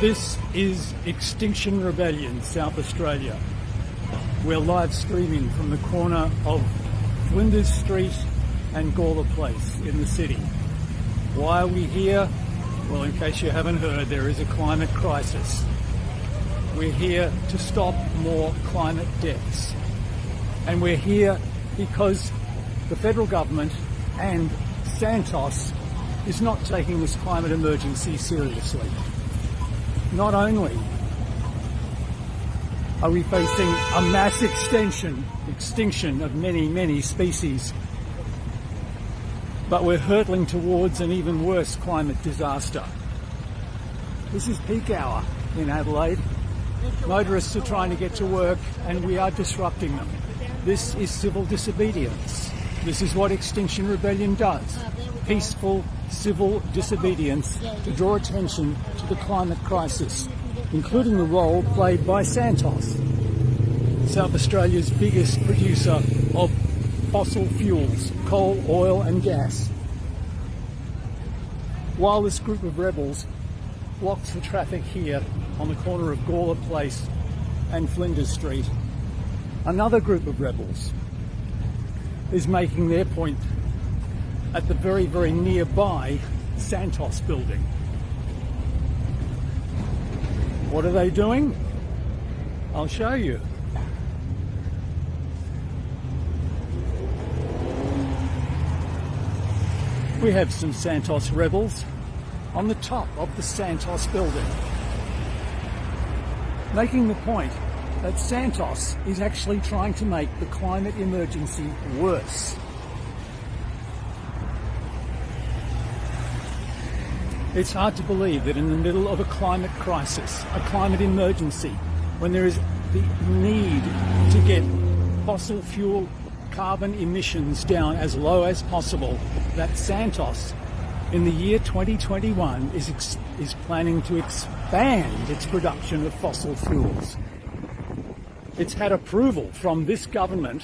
This is Extinction Rebellion South Australia. We're live streaming from the corner of Flinders Street and Kaurna Place in the city. Why are we here? Well, in case you haven't heard, there is a climate crisis. We're here to stop more climate deaths. And we're here because the federal government and Santos is not taking this climate emergency seriously. Not only are we facing a mass extinction of many species, but we're hurtling towards an even worse climate disaster. This is peak hour in Adelaide. Motorists are trying to get to work and we are disrupting them. This is civil disobedience. This is what Extinction Rebellion does. Peaceful civil disobedience to draw attention to the climate crisis, including the role played by Santos, South Australia's biggest producer of fossil fuels, coal, oil and gas. While this group of rebels blocks the traffic here on the corner of Kaurna Place and Flinders Street, another group of rebels is making their point at the very nearby Santos building. What are they doing? I'll show you. We have some Santos rebels on the top of the Santos building, making the point that Santos is actually trying to make the climate emergency worse. It's hard to believe that in the middle of a climate crisis, a climate emergency, when there is the need to get fossil fuel carbon emissions down as low as possible, that Santos in the year 2021 is planning to expand its production of fossil fuels. It's had approval from this government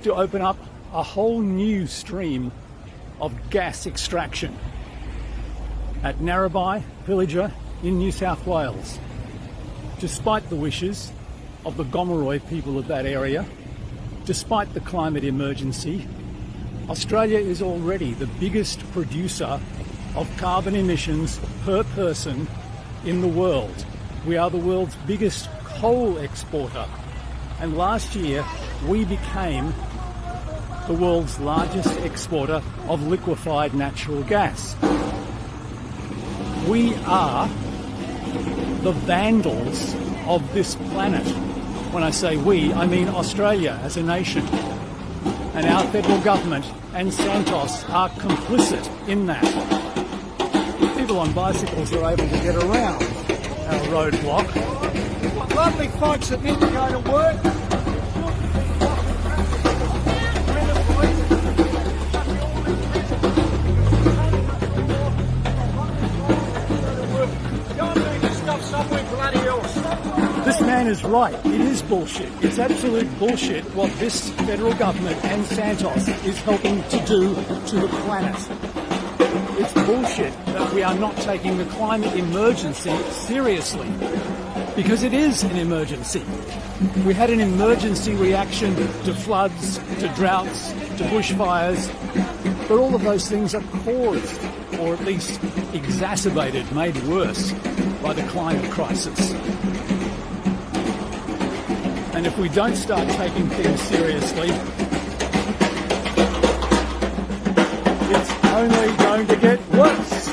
to open up a whole new stream of gas extraction at Narrabri, Pillager in New South Wales. Despite the wishes of the Gomeroi people of that area, despite the climate emergency, Australia is already the biggest producer of carbon emissions per person in the world. We are the world's biggest coal exporter, and last year we became the world's largest exporter of liquefied natural gas. We are the vandals of this planet. When I say we, I mean Australia as a nation. And our federal government and Santos are complicit in that. People on bicycles are able to get around our roadblock. Lovely folks that need to go to work. This man is right. It is bullshit. It's absolute bullshit what this federal government and Santos is helping to do to the planet. It's bullshit that we are not taking the climate emergency seriously, because it is an emergency. We had an emergency reaction to floods, to droughts, to bushfires, but all of those things are caused, or at least exacerbated, made worse by the climate crisis. And if we don't start taking things seriously, it's only going to get worse.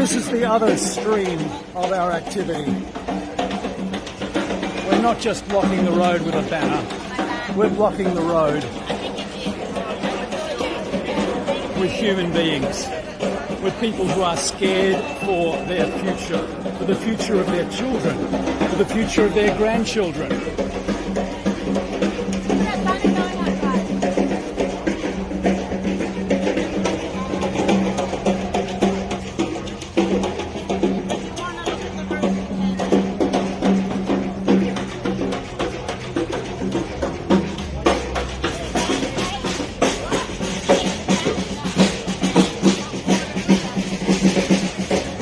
this is the other stream of our activity. We're not just blocking the road with a banner, we're blocking the road with human beings, with people who are scared for their future, for the future of their children, for the future of their grandchildren.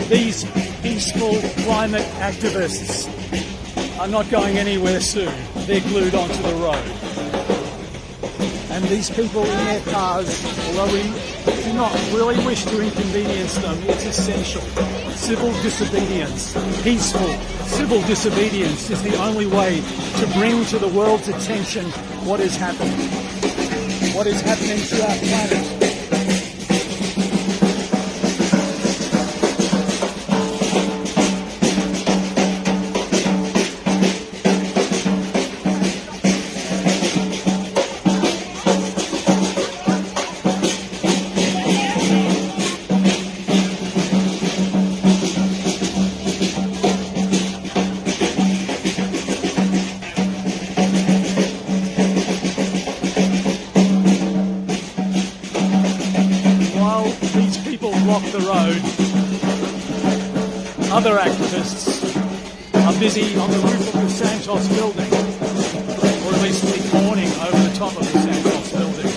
These peaceful climate activists are not going anywhere soon. They're glued onto the road. And these people in their cars, although we do not really wish to inconvenience them, it's essential. Civil disobedience, peaceful civil disobedience is the only way to bring to the world's attention what is happening to our planet. Block the road. Other activists are busy on the roof of the Santos building, or at least the awning over the top of the Santos building.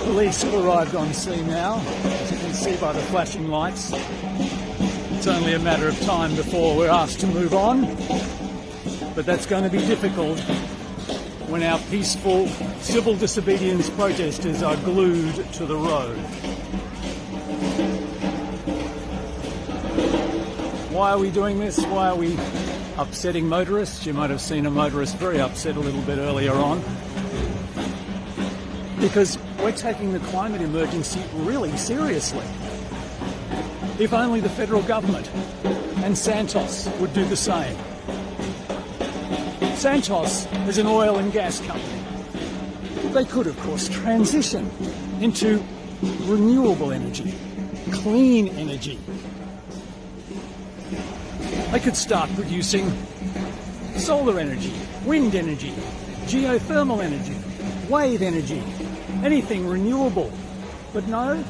Police have arrived on scene now. See by the flashing lights. It's only a matter of time before we're asked to move on, but that's going to be difficult when our peaceful civil disobedience protesters are glued to the road. Why are we doing this? Why are we upsetting motorists? You might have seen a motorist very upset a little bit earlier on. Because we're taking the climate emergency really seriously. If only the federal government and Santos would do the same. Santos is an oil and gas company. They could, of course, transition into renewable energy, clean energy. They could start producing solar energy, wind energy, geothermal energy, wave energy, anything renewable. But no,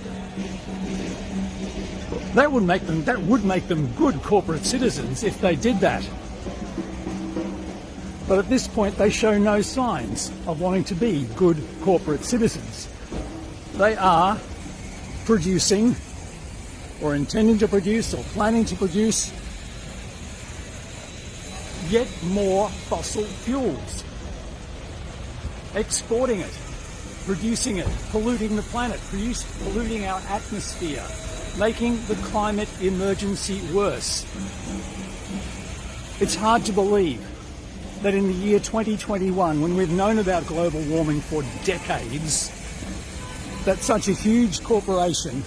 that would make them good corporate citizens if they did that. But at this point they show no signs of wanting to be good corporate citizens. They are producing, or intending to produce, or planning to produce yet more fossil fuels, exporting it, producing it, polluting the planet, polluting our atmosphere, making the climate emergency worse. It's hard to believe that in the year 2021, when we've known about global warming for decades, that such a huge corporation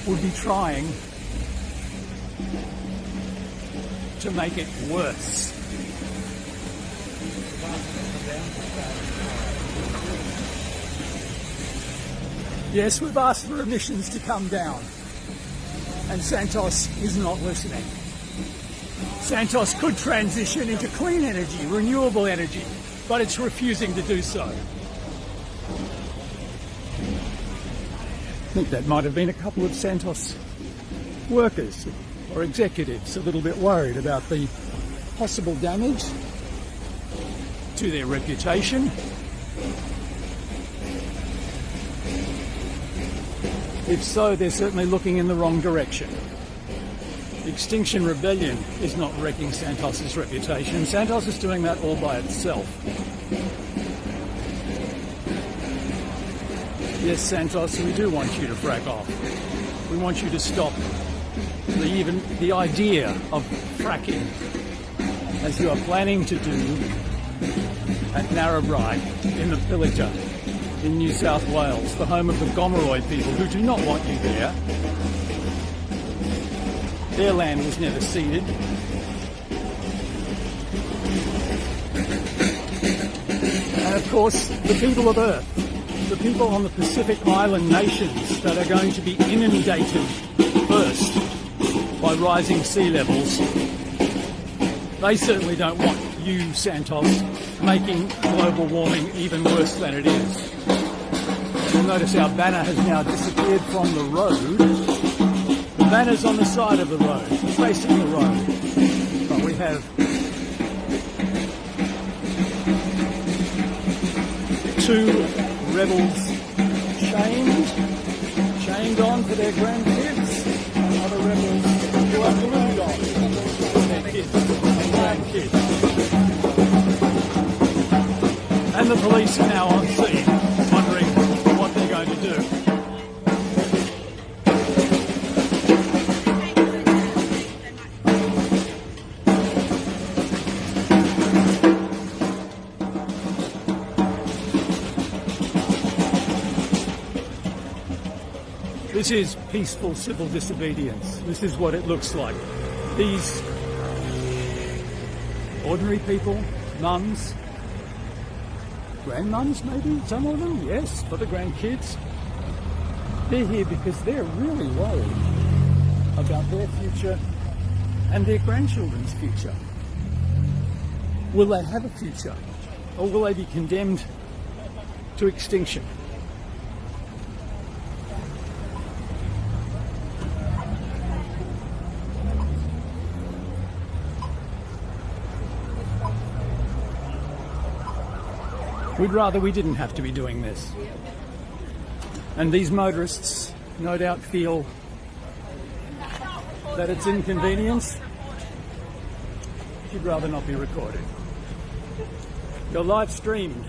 would be trying to make it worse. Yes, we've asked for emissions to come down, and Santos is not listening. Santos could transition into clean energy, renewable energy, but it's refusing to do so. I think that might have been a couple of Santos workers or executives a little bit worried about the possible damage to their reputation. If so, they're certainly looking in the wrong direction. Extinction Rebellion is not wrecking Santos's reputation. Santos is doing that all by itself. Yes, Santos, we do want you to frack off. We want you to stop even the idea of fracking, as you are planning to do at Narrabri in the Pillager in New South Wales, the home of the Gomeroi people who do not want you there. Their land was never ceded. And of course, the people of Earth, the people on the Pacific Island nations that are going to be inundated first by rising sea levels, they certainly don't want you, Santos, making global warming even worse than it is. You'll notice our banner has now disappeared from the road. The banner's on the side of the road, facing the road. But we have two rebels chained on to their grandkids, and other rebels who are glued on to their kids and grandkids. And the police are now on scene, wondering what they're going to do. This is peaceful civil disobedience. This is what it looks like. These ordinary people, mums, grandmums maybe, some of them, yes, for the grandkids. They're here because they're really worried about their future and their grandchildren's future. Will they have a future, or will they be condemned to extinction? We'd rather we didn't have to be doing this. And these motorists no doubt feel that it's inconvenience. You'd rather not be recorded. You're live streamed,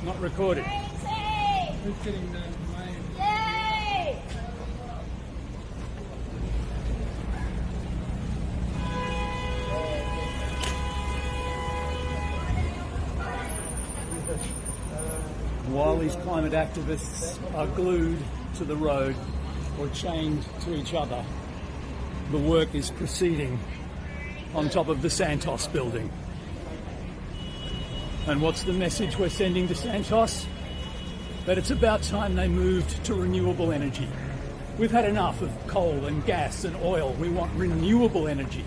not recorded. Who's getting the While these climate activists are glued to the road or chained to each other, the work is proceeding on top of the Santos building. And what's the message we're sending to Santos? That it's about time they moved to renewable energy. We've had enough of coal and gas and oil. We want renewable energy.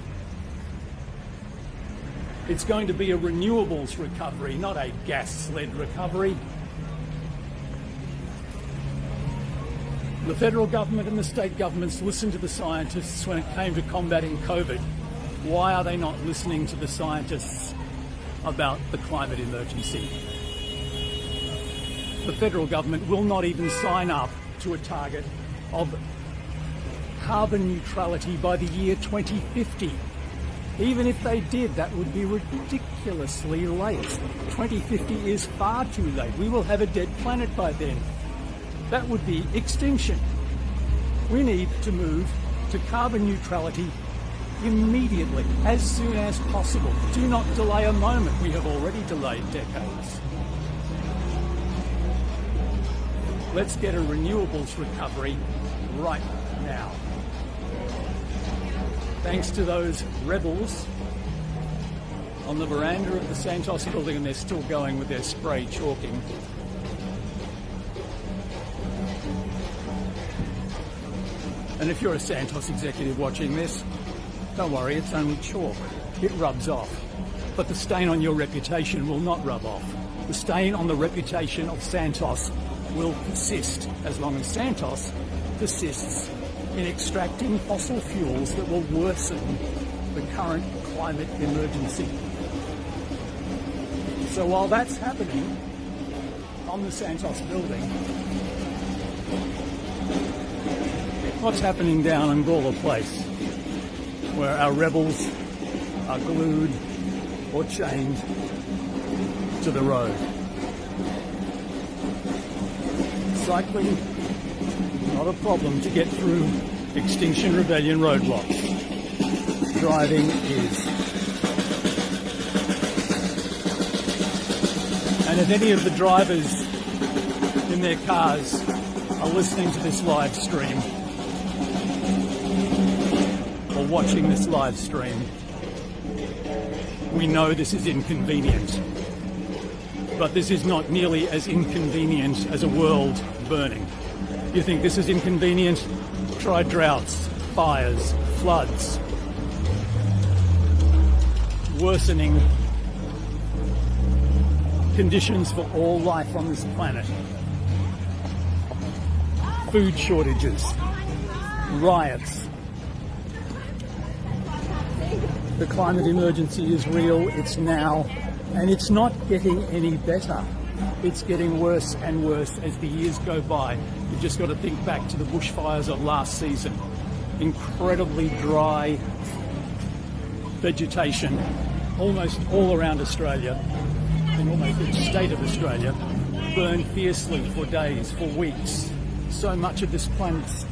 It's going to be a renewables recovery, not a gas-led recovery. The federal government and the state governments listened to the scientists when it came to combating COVID. Why are they not listening to the scientists about the climate emergency? The federal government will not even sign up to a target of carbon neutrality by the year 2050. Even if they did, that would be ridiculously late. 2050 is far too late. We will have a dead planet by then. That would be extinction. We need to move to carbon neutrality immediately, as soon as possible. Do not delay a moment. We have already delayed decades. Let's get a renewables recovery right now. Thanks to those rebels on the veranda of the Santos building, and they're still going with their spray chalking. And if you're a Santos executive watching this, don't worry, it's only chalk. It rubs off. But the stain on your reputation will not rub off. The stain on the reputation of Santos will persist as long as Santos persists in extracting fossil fuels that will worsen the current climate emergency. So while that's happening on the Santos building, what's happening down in Gawler Place, where our rebels are glued or chained to the road? Cycling, not a problem to get through Extinction Rebellion roadblocks. Driving is. And if any of the drivers in their cars are listening to this live stream or watching this live stream, we know this is inconvenient. But this is not nearly as inconvenient as a world burning. You think this is inconvenient? Try droughts, fires, floods, worsening conditions for all life on this planet, food shortages, riots. The climate emergency is real, it's now, and it's not getting any better. It's getting worse and worse as the years go by. You've just got to think back to the bushfires of last season. Incredibly dry vegetation almost all around Australia, in almost each state of Australia, burned fiercely for days, for weeks. So much of this planet's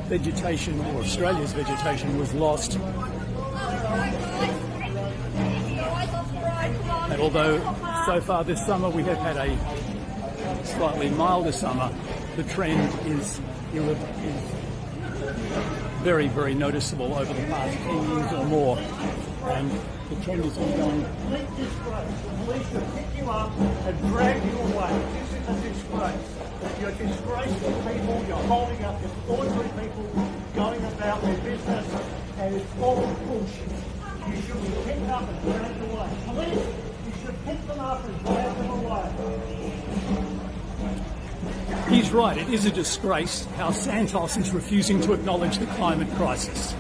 vegetation, or Australia's vegetation, was lost. And although so far this summer we have had a slightly milder summer, the trend is very, very noticeable over the past 10 years or more. And the trend is ongoing. Complete disgrace. The police will pick you up and drag you away. This is a disgrace. You're disgracing people, you're holding up your ordinary people going about their business, and it's all bullshit. You should be picked up and dragged away. Police, you should pick them up and drag them away. He's right, it is a disgrace how Santos is refusing to acknowledge the climate crisis.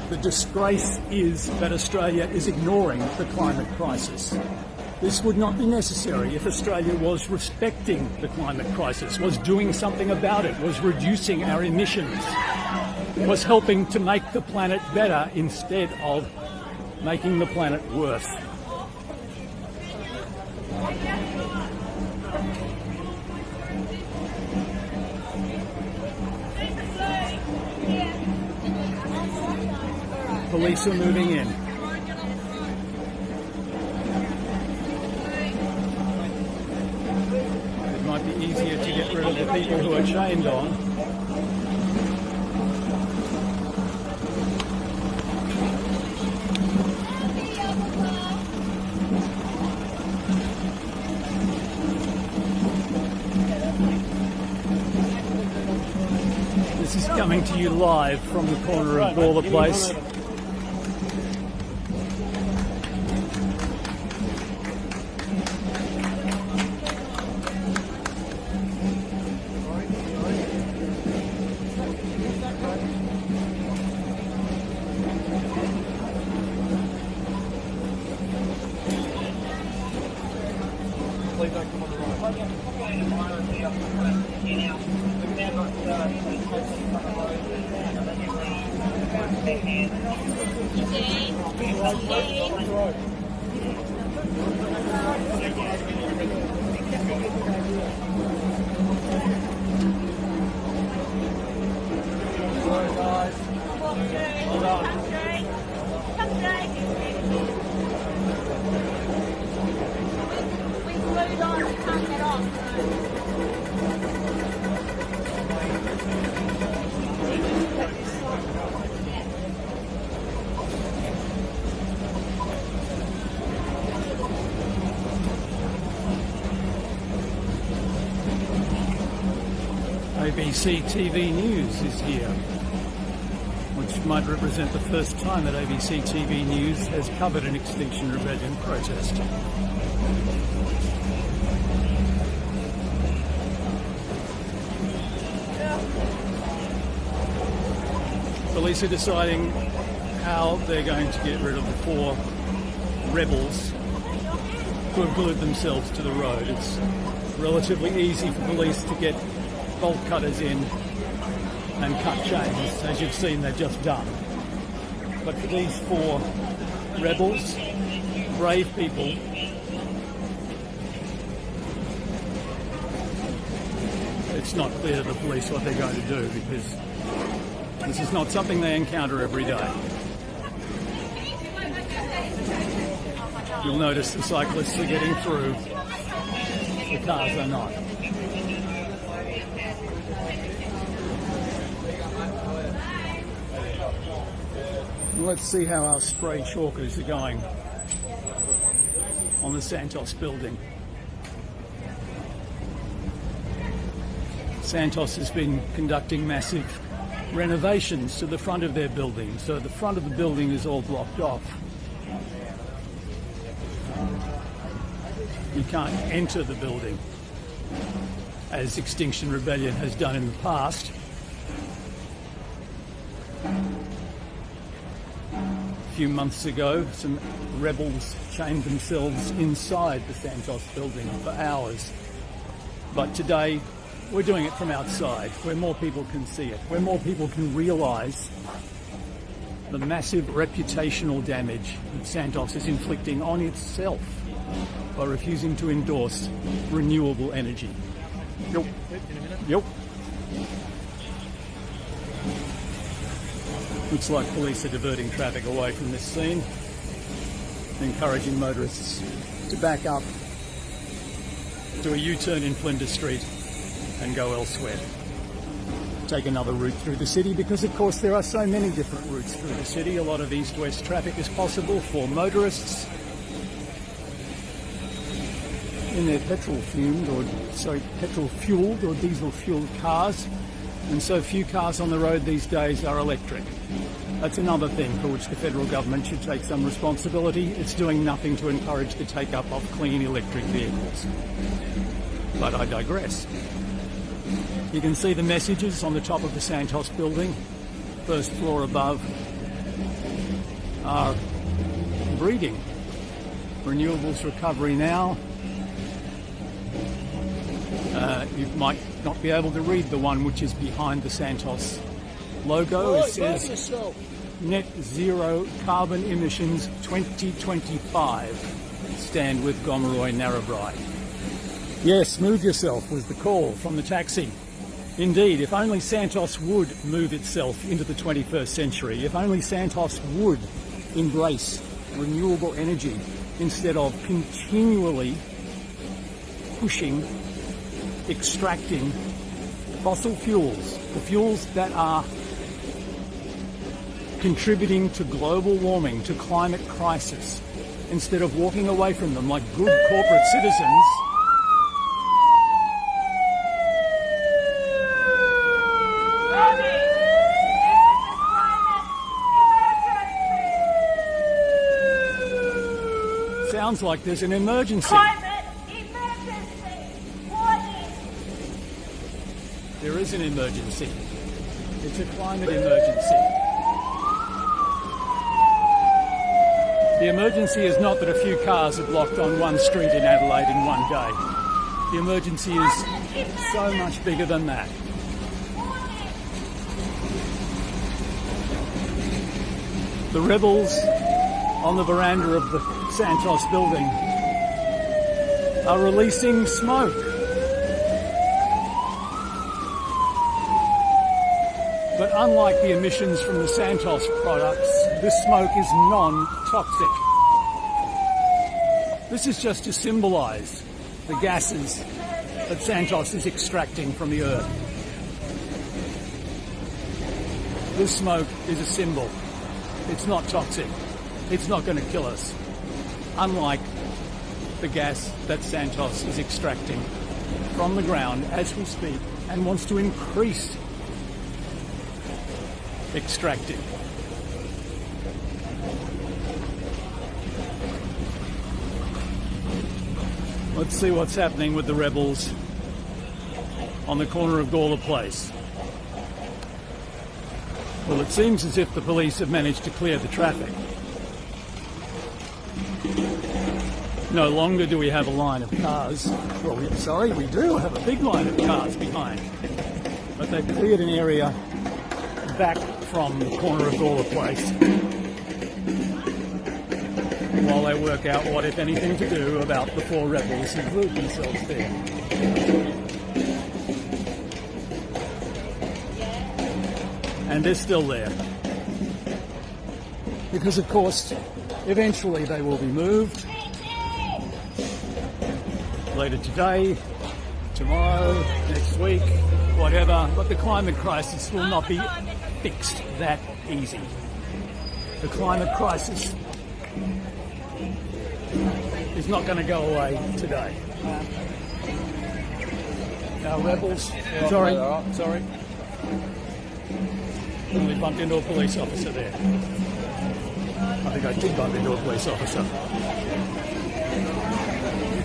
The disgrace is that Australia is ignoring the climate crisis. This would not be necessary if Australia was respecting the climate crisis, was doing something about it, was reducing our emissions, was helping to make the planet better instead of making the planet worse. Police are moving in. It might be easier to get rid of the people who are chained on. This is coming to you live from the corner of Kaurna Place. ABC TV News is here, which might represent the first time that ABC TV News has covered an Extinction Rebellion protest. Police are deciding how they're going to get rid of the 4 rebels who have glued themselves to the road. It's relatively easy for police to get bolt cutters in and cut chains, as you've seen they've just done. But for these 4 rebels, brave people, it's not clear to the police what they're going to do, because this is not something they encounter every day. You'll notice the cyclists are getting through, the cars are not. Let's see how our spray chalkers are going on the Santos building. Santos has been conducting massive renovations to the front of their building, so the front of the building is all blocked off. You can't enter the building, as Extinction Rebellion has done in the past. A few months ago, some rebels chained themselves inside the Santos building for hours. But today, we're doing it from outside, where more people can see it, where more people can realise the massive reputational damage that Santos is inflicting on itself by refusing to endorse renewable energy. Yep. Yep. Looks like police are diverting traffic away from this scene, encouraging motorists to back up, do a U-turn in Flinders Street and go elsewhere. Take another route through the city, because of course there are so many different routes through the city. A lot of east-west traffic is possible for motorists in their petrol-fueled or diesel-fueled cars, and so few cars on the road these days are electric. That's another thing for which the federal government should take some responsibility. It's doing nothing to encourage the take-up of clean electric vehicles. But I digress. You can see the messages on the top of the Santos building, first floor above, are breeding. Renewables recovery now. You might not be able to read the one which is behind the Santos logo. It says net zero carbon emissions 2025. Stand with Gomeroi Narrabri. Yes, move yourself was the call from the taxi. Indeed, if only Santos would move itself into the 21st century, if only Santos would embrace renewable energy instead of continually pushing, extracting fossil fuels, the fuels that are contributing to global warming, to climate crisis, instead of walking away from them like good corporate citizens. Sounds like there's an emergency. Climate emergency. Warning. There is an emergency. It's a climate emergency. The emergency is not that a few cars are blocked on one street in Adelaide in one day. The emergency is so much bigger than that. The rebels on the veranda of the Santos building are releasing smoke. But unlike the emissions from the Santos products, this smoke is non-toxic. This is just to symbolise the gases that Santos is extracting from the earth. This smoke is a symbol. It's not toxic. It's not going to kill us, unlike the gas that Santos is extracting from the ground as we speak and wants to increase extracting. Let's see what's happening with the rebels on the corner of Gawler Place. Well, it seems as if the police have managed to clear the traffic. No longer do we have a line of cars. Well, we do have a big line of cars behind. But they've cleared an area back from the corner of Gawler Place while they work out what, if anything, to do about the four rebels who moved themselves there. And they're still there. Because, of course, eventually they will be moved. Later today, tomorrow, next week, whatever. But the climate crisis will not be fixed that easy. The climate crisis is not going to go away today. Our rebels, sorry. We bumped into a police officer there. I think I did bump into a police officer.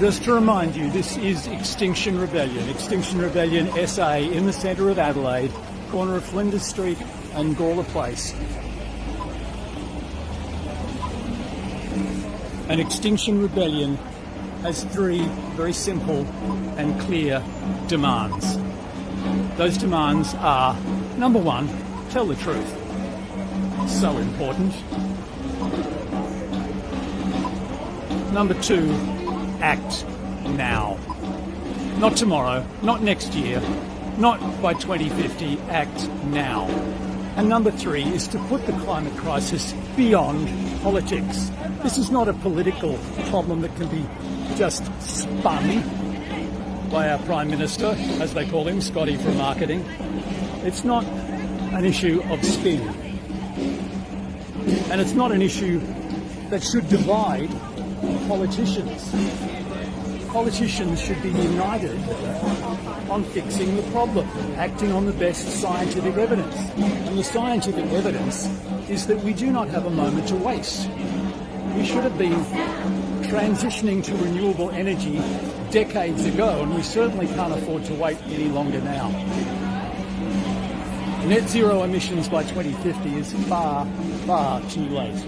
Just to remind you, this is Extinction Rebellion. Extinction Rebellion SA in the centre of Adelaide, corner of Flinders Street and Gawler Place. An Extinction Rebellion has three very simple and clear demands. Those demands are, number one, tell the truth. So important. Number two, act now. Not tomorrow, not next year, not by 2050, act now. And number three is to put the climate crisis beyond politics. This is not a political problem that can be just spun by our Prime Minister, as they call him, Scotty from marketing. It's not an issue of spin. And it's not an issue that should divide politicians. Politicians should be united on fixing the problem, acting on the best scientific evidence. And the scientific evidence is that we do not have a moment to waste. We should have been transitioning to renewable energy decades ago, and we certainly can't afford to wait any longer now. Net zero emissions by 2050 is far, far too late.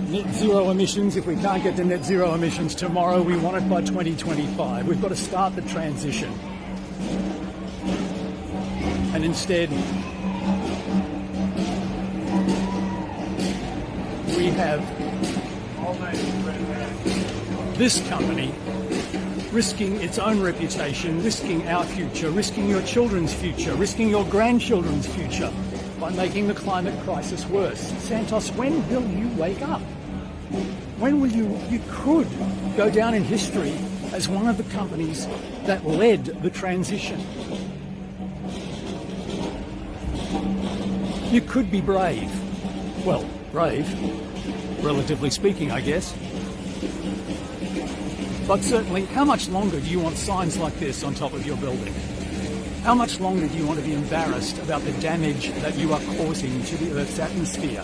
Net zero emissions, if we can't get to net zero emissions tomorrow, we want it by 2025. We've got to start the transition. And instead, we have this company risking its own reputation, risking our future, risking your children's future, risking your grandchildren's future by making the climate crisis worse. Santos, when will you wake up? When will you could go down in history as one of the companies that led the transition. You could be brave. Well, brave, relatively speaking, I guess. But certainly, how much longer do you want signs like this on top of your building? How much longer do you want to be embarrassed about the damage that you are causing to the Earth's atmosphere?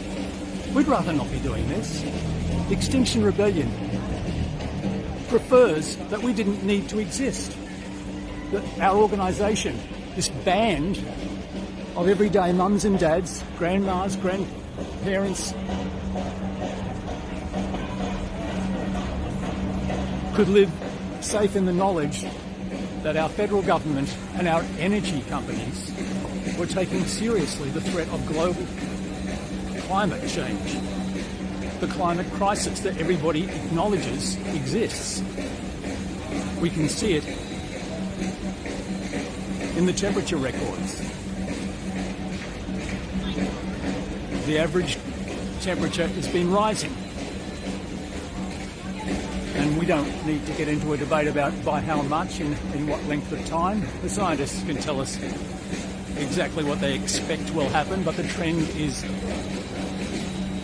We'd rather not be doing this. Extinction Rebellion prefers that we didn't need to exist. That our organisation, this band of everyday mums and dads, grandmas, grandparents, could live safe in the knowledge that our federal government and our energy companies were taking seriously the threat of global climate change, the climate crisis that everybody acknowledges exists. We can see it in the temperature records. The average temperature has been rising. And we don't need to get into a debate about by how much, in what length of time. The scientists can tell us exactly what they expect will happen, but the trend is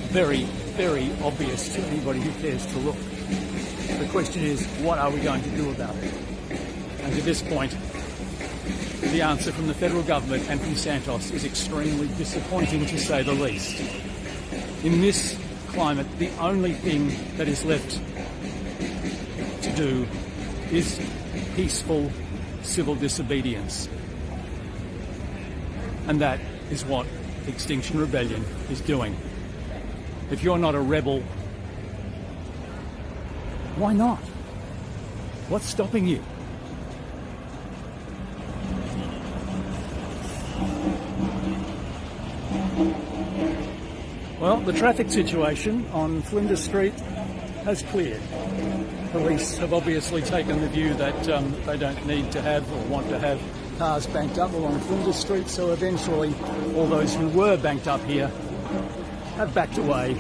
very, very obvious to anybody who cares to look. The question is, what are we going to do about it? And to this point, the answer from the federal government and from Santos is extremely disappointing, to say the least. In this climate, the only thing that is left to do is peaceful civil disobedience. And that is what Extinction Rebellion is doing. If you're not a rebel, why not? What's stopping you? Well, the traffic situation on Flinders Street has cleared. Police have obviously taken the view that they don't need to have or want to have cars banked up along Flinders Street, so eventually all those who were banked up here have backed away.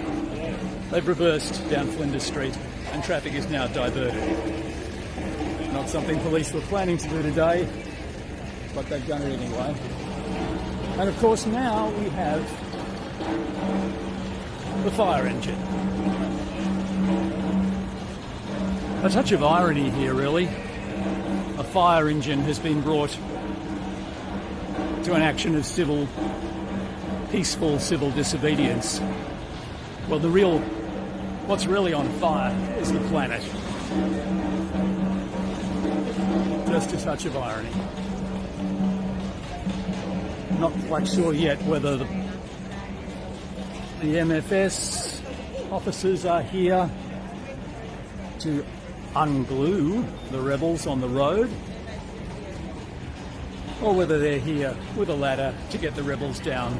They've reversed down Flinders Street and traffic is now diverted. Not something police were planning to do today, but they've done it anyway. And of course now we have the fire engine. A touch of irony here, really. A fire engine has been brought to an action of peaceful civil disobedience. Well, what's really on fire is the planet. Just a touch of irony. Not quite sure yet whether the MFS officers are here to unglue the rebels on the road, or whether they're here with a ladder to get the rebels down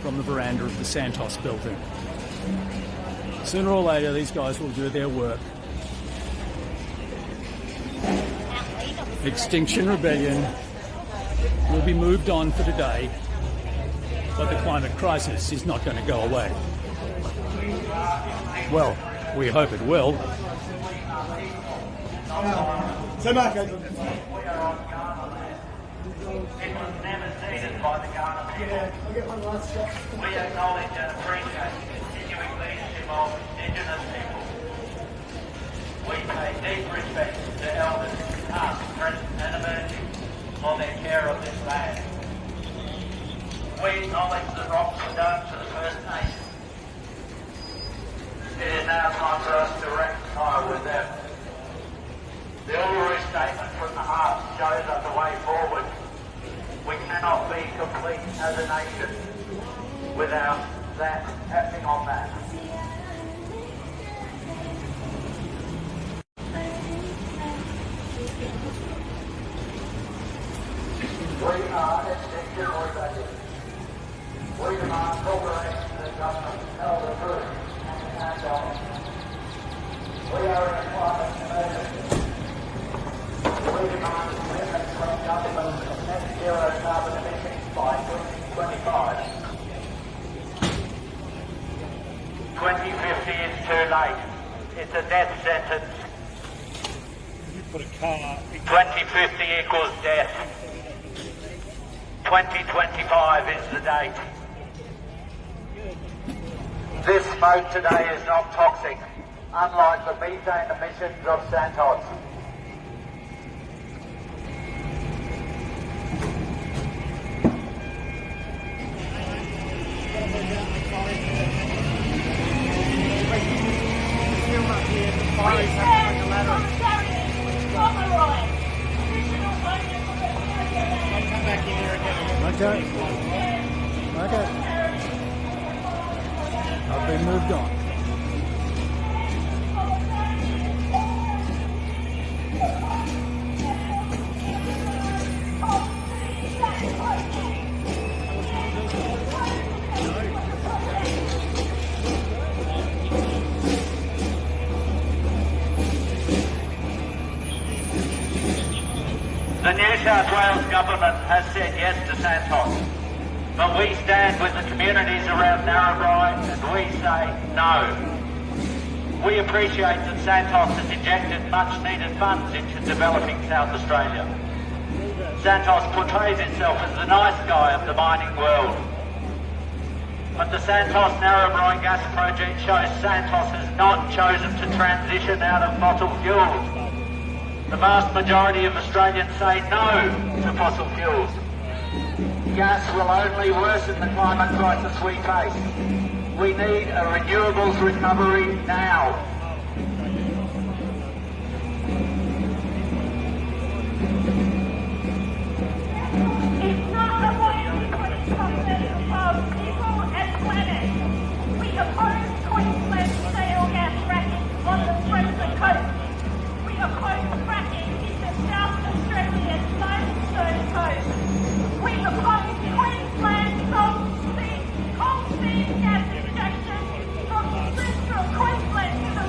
from the veranda of the Santos building. Sooner or later, these guys will do their work. Extinction Rebellion will be moved on for today, but the climate crisis is not going to go away. Well, we hope it will. So Marco, it was never ceded by the Kaurna people. We acknowledge and appreciate the continuing leadership of Indigenous people. We pay deep respect to elders, past, present and emerging, for their care of this land. We acknowledge the rocks were done to the First Nations. It is now time for us to reconcile with them. The Uluru Statement from the heart shows us the way forward. We cannot be complete as a nation without that acting on that. We are Extinction Rebellion. We demand corporations and governments tell the truth and act on it. We are in a climate emergency. We demand commitment from government of net zero carbon emissions by 2025. 2050 is too late. It's a death sentence. 2050 equals death. 2025 is the date. This smoke today is not toxic, unlike the methane emissions of Santos. Okay. I've been moved on. The New South Wales government has said yes to Santos, but we stand with the communities around Narrabri and we say no. We appreciate that Santos has injected much needed funds into developing South Australia. Santos portrays itself as the nice guy of the mining world. But the Santos Narrabri gas project shows Santos has not chosen to transition out of fossil fuels. The vast majority of Australians say no to fossil fuels. Gas will only worsen the climate crisis we face. We need a renewables recovery now. It's not a way to put confidence of people and planet. We oppose Queensland shale gas fracking on the Frozen Coast. We oppose fracking in the South Australian limestone coast. We oppose Queensland coal seam gas injection from central Queensland to the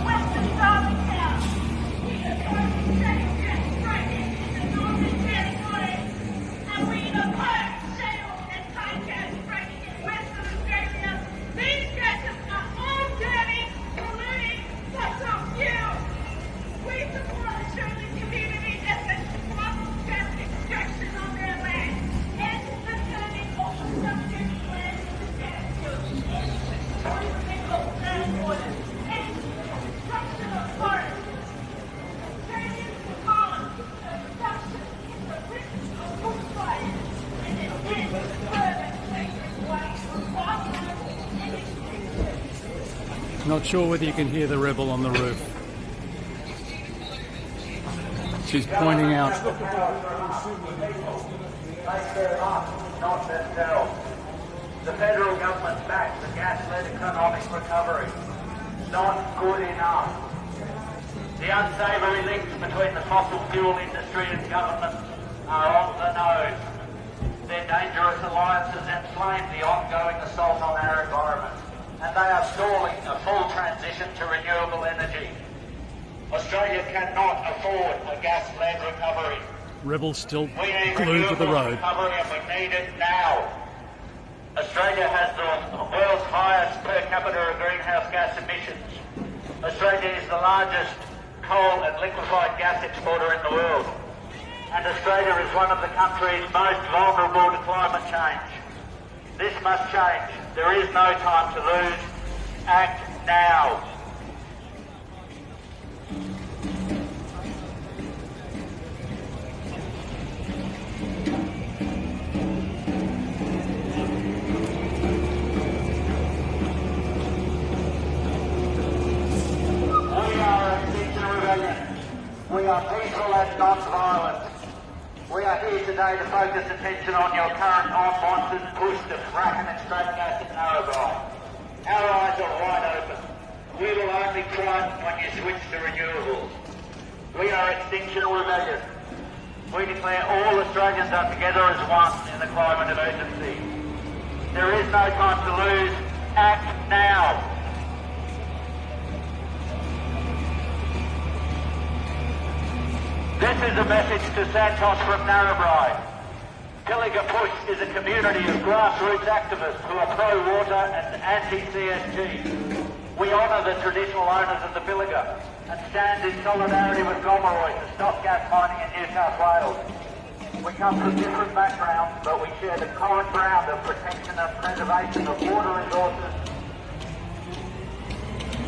Not sure whether you can hear the rebel on the roof. She's pointing out. Make their mark, not themselves. The federal government backs the gas-led economic recovery. Not good enough. The unsavoury links between the fossil fuel industry and government are on the nose. Their dangerous alliances inflame the ongoing assault on our environment, and they are stalling a full transition to renewable energy. Australia cannot afford a gas-led recovery. Rebels still We need glued to the renewable road. recovery, and we need it now. Australia has the world's highest per capita greenhouse gas emissions. Australia is the largest coal and liquefied gas exporter in the world. And Australia is one of the countries most vulnerable to climate change. This must change. There is no time to lose. Act now. We are Extinction Rebellion. We are peaceful and non-violent. We are here today to focus attention on your current unwanted push to frack and extract gas in Narrabri. Our eyes are wide open. We will only frighten when you switch to renewables. We are Extinction Rebellion. We declare all Australians are together as one in the climate emergency. There is no time to lose. Act now. This is a message to Santos from Narrabri. Pilliga Push is a community of grassroots activists who are pro-water and anti-CSG. We honour the traditional owners of the Pilliga and stand in solidarity with Gomeroi to stop gas mining in New South Wales. We come from different backgrounds, but we share the common ground of protection and preservation of water resources.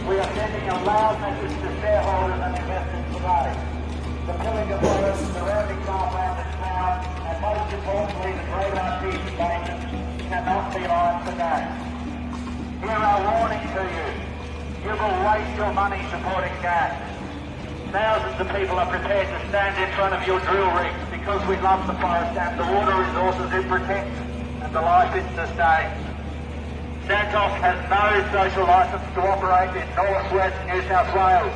We are sending a loud message to shareholders and investors today. The Pilliga Forest, surrounding farmland is found, and most importantly, the Great Artesian Basin cannot be mined today. Here are warning to you. You will waste your money supporting gas. Thousands of people are prepared to stand in front of your drill rigs because we love the forest and the water resources it protects and the life it sustains. Santos has no social licence to operate in northwest New South Wales.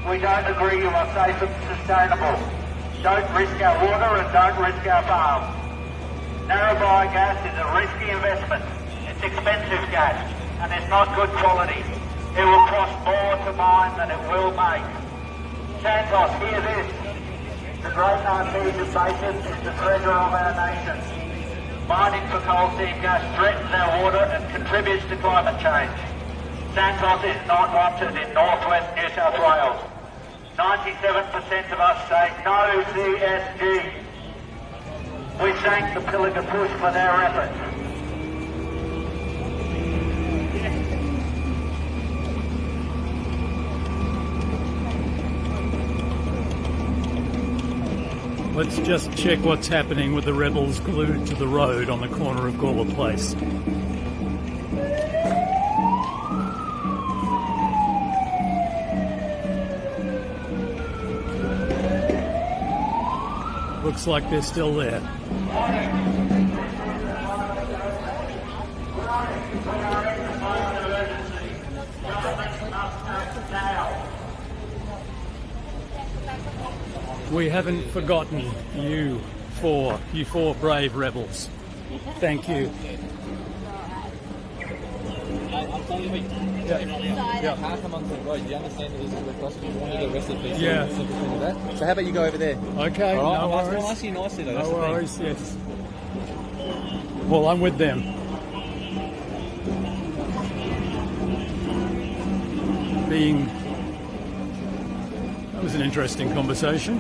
We don't agree you are safe and sustainable. Don't risk our water and don't risk our farms. Narrabri gas is a risky investment. It's expensive gas and it's not good quality. It will cost more to mine than it will make. Santos, hear this. The Great Artesian Basin is the treasure of our nation. Mining for coal seam gas threatens our water and contributes to climate change. Santos is not wanted in northwest New South Wales. 97% of us say no CSG. We thank the Pilliga Push for their efforts. Let's just check what's happening with the rebels glued to the road on the corner of Gawler Place. Looks like they're still there. We haven't forgotten you four brave rebels. Thank you. I'm telling you, Yeah. can't come onto the road. You understand that this is where possible. You wanted the rest of these. Yeah. That. So how about you go over there? Okay, All right, no I'm worries. asking you nicely though. That's No the thing. worries, yes. Well, I'm with them. That was an interesting conversation.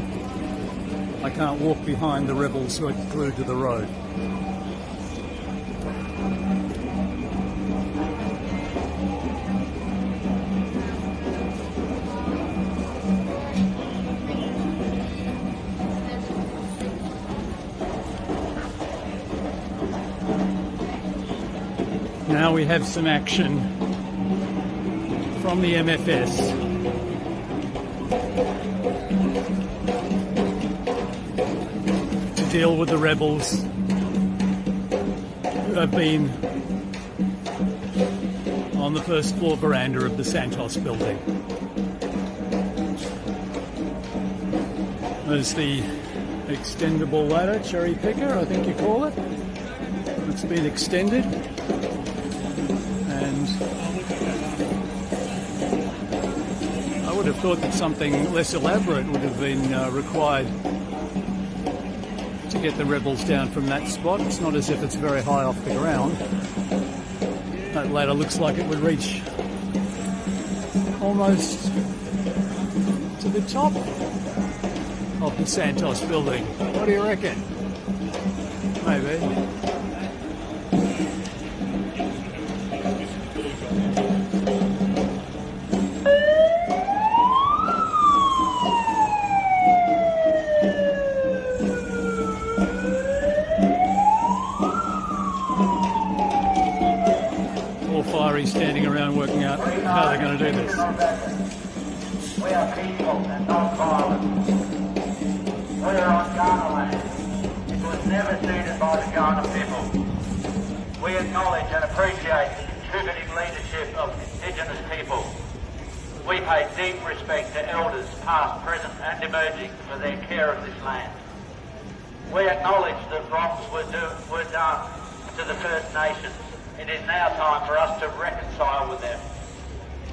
I can't walk behind the rebels who are glued to the road. Now we have some action from the MFS to deal with the rebels who have been on the first floor veranda of the Santos building. There's the extendable ladder, cherry picker, I think you call it. It's been extended, and I would have thought that something less elaborate would have been required to get the rebels down from that spot. It's not as if it's very high off the ground. That ladder looks like it would reach almost to the top of the Santos building. What do you reckon? Maybe. All fiery standing around working out how they're going to do this. We are peaceful and non-violent. We are on Kaurna land. It was never ceded by the Kaurna people. We acknowledge and appreciate the contributing leadership of Indigenous people. We pay deep respect to elders past, present and emerging for their care of this land. We acknowledge that wrongs were done to the First Nations. It is now time for us to reconcile with them.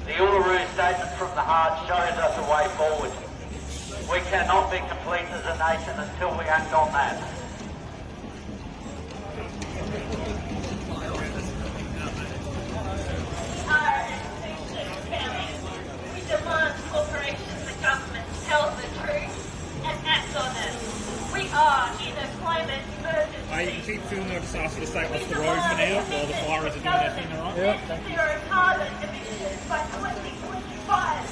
The Uluru Statement from the Heart shows us a way forward. We cannot be complete as a nation until we act on that. Our Extinction Rebellion. We demand corporations and governments tell the truth and act on it. We are in a climate emergency. You can keep filming. I just ask you to stay off the road for now while the fire is doing their thing, alright? Yeah. Zero carbon emissions by 2025.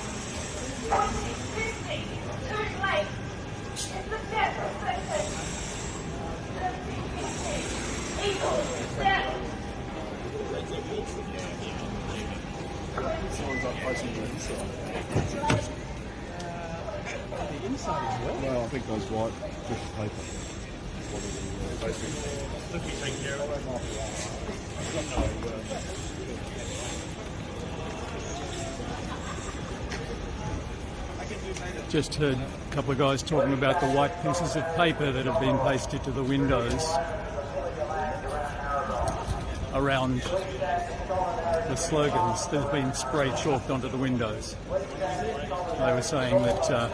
2050. Too late. It's the death of sentence. 2050. Evil. Death. Someone's up posting the inside. Well, I think those white bits of paper. Look, you take care of it. Just heard a couple of guys talking about the white pieces of paper that have been pasted to the windows around the slogans that have been spray chalked onto the windows. They were saying that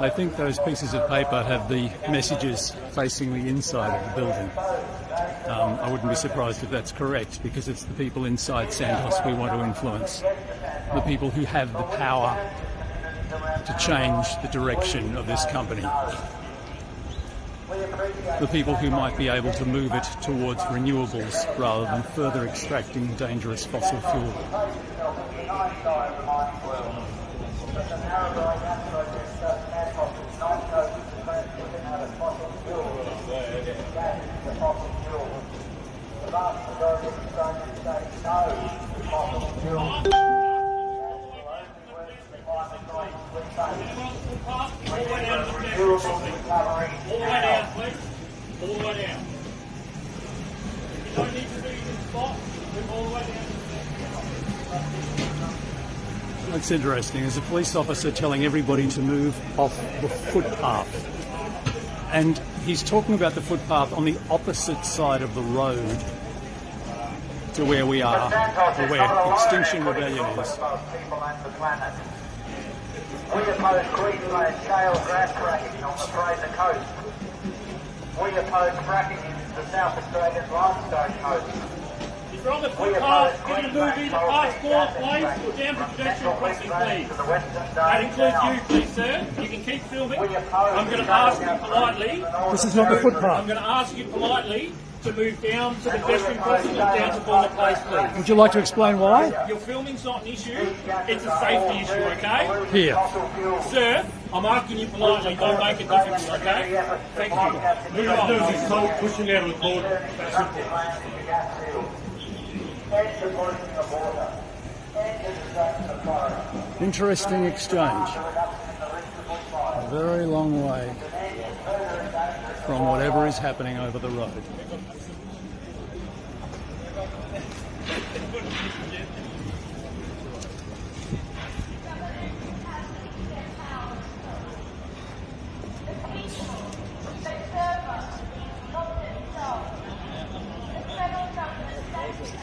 they think those pieces of paper have the messages facing the inside of the building. I wouldn't be surprised if that's correct, because it's the people inside Santos we want to influence. The people who have the power to change the direction of this company. The people who might be able to move it towards renewables rather than further extracting dangerous fossil fuel. That's interesting. There's a police officer telling everybody to move off the footpath. And he's talking about the footpath on the opposite side of the road to where we are, or where Extinction Rebellion is. We oppose Queensland shale grass fracking on the Fraser Coast. We oppose fracking in the South Australian limestone coast. If you're on the footpath, can you move either past 4 please or down to pedestrian crossing, please? That includes you, please, sir. You can keep filming. I'm going to ask you politely. This is not the footpath. I'm going to ask you politely to move down to the pedestrian crossing or down to Kaurna Place, please. Would you like to explain why? Your filming's not an issue. It's a safety issue, okay? Here. Sir, I'm asking you politely. Don't make it difficult, okay? Thank you. Move on. Pushing out of the corner. And the pollution of water. A Interesting exchange. A very long way from whatever is happening over the road.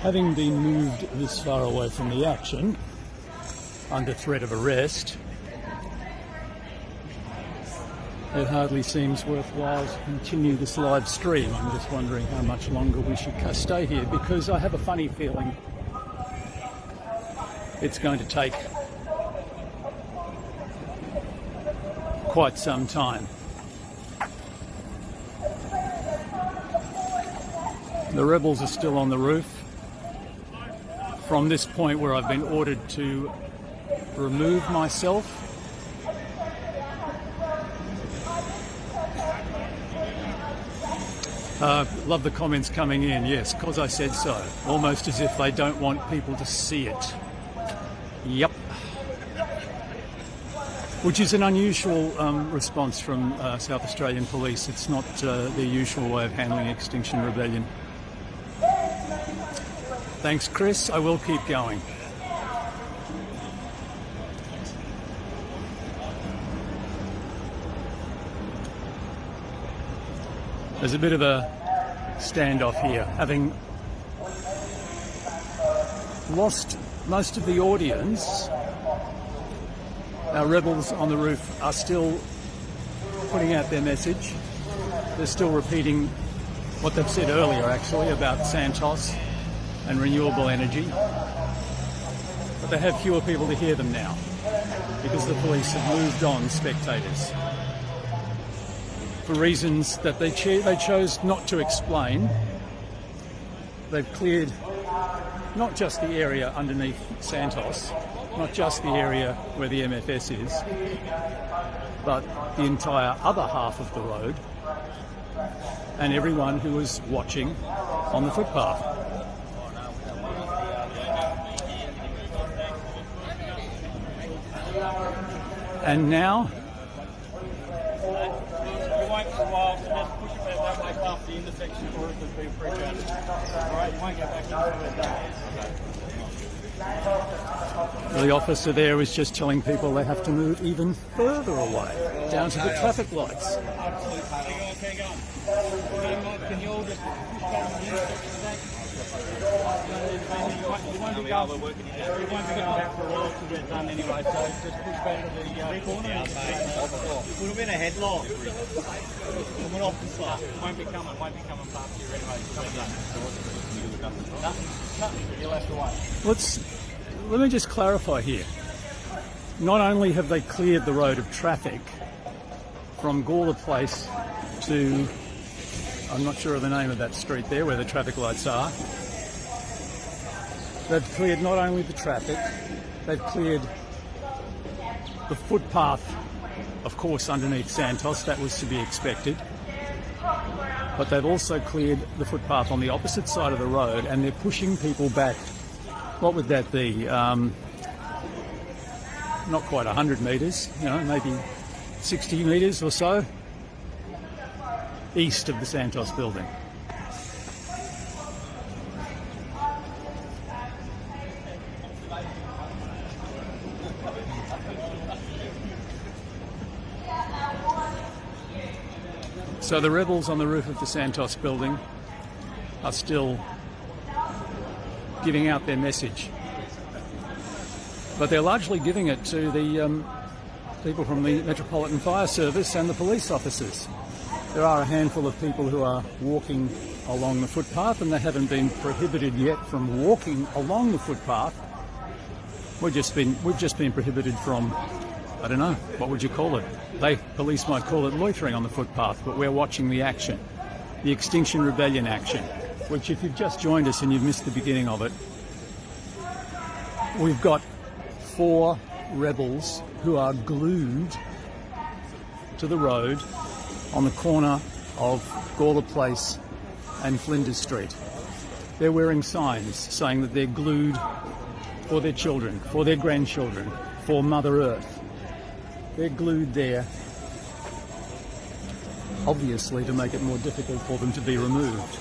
Having been moved this far away from the action, under threat of arrest, it hardly seems worthwhile to continue this live stream. I'm just wondering how much longer we should stay here, because I have a funny feeling it's going to take quite some time. The rebels are still on the roof. From this point where I've been ordered to remove myself, love the comments coming in. Yes, because I said so. Almost as if they don't want people to see it. Yep. Which is an unusual response from South Australian police. It's not their usual way of handling Extinction Rebellion. Thanks, Chris. I will keep going. There's a bit of a standoff here. Having lost most of the audience, our rebels on the roof are still putting out their message. They're still repeating what they've said earlier, actually, about Santos and renewable energy. But they have fewer people to hear them now because the police have moved on spectators for reasons that they chose not to explain. They've cleared not just the area underneath Santos, not just the area where the MFS is, but the entire other half of the road and everyone who was watching on the footpath. And now, the officer there was just telling people they have to move even further away, down to the traffic lights. Can you all just push back on the intersection? You won't be going back for a while to get done anyway, so just push back to the corner. Would have been a headlock. And we're off the side. Won't be coming past you anyway. Nothing. You're left away. Let me just clarify here. Not only have they cleared the road of traffic from Kaurna Place to, I'm not sure of the name of that street there where the traffic lights are. They've cleared not only the traffic, they've cleared the footpath, of course, underneath Santos. That was to be expected. But they've also cleared the footpath on the opposite side of the road, and they're pushing people back. What would that be? Not quite 100 metres, maybe 60 metres or so east of the Santos building. So the rebels on the roof of the Santos building are still giving out their message. But they're largely giving it to the people from the Metropolitan Fire Service and the police officers. There are a handful of people who are walking along the footpath, and they haven't been prohibited yet from walking along the footpath. We've just been prohibited from, I don't know, what would you call it? Police might call it loitering on the footpath, but we're watching the action, the Extinction Rebellion action, which, if you've just joined us and you've missed the beginning of it, we've got 4 rebels who are glued to the road on the corner of Kaurna Place and Flinders Street. They're wearing signs saying that they're glued for their children, for their grandchildren, for Mother Earth. They're glued there, obviously to make it more difficult for them to be removed.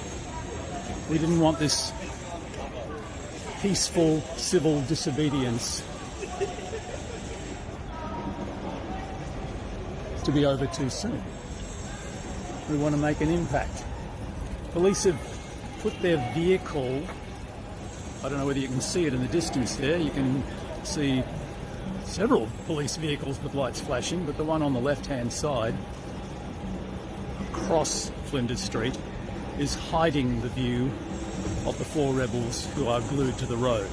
We didn't want this peaceful civil disobedience to be over too soon. We want to make an impact. Police have put their vehicle, I don't know whether you can see it in the distance there, you can see several police vehicles with lights flashing, but the one on the left-hand side across Flinders Street is hiding the view of the 4 rebels who are glued to the road.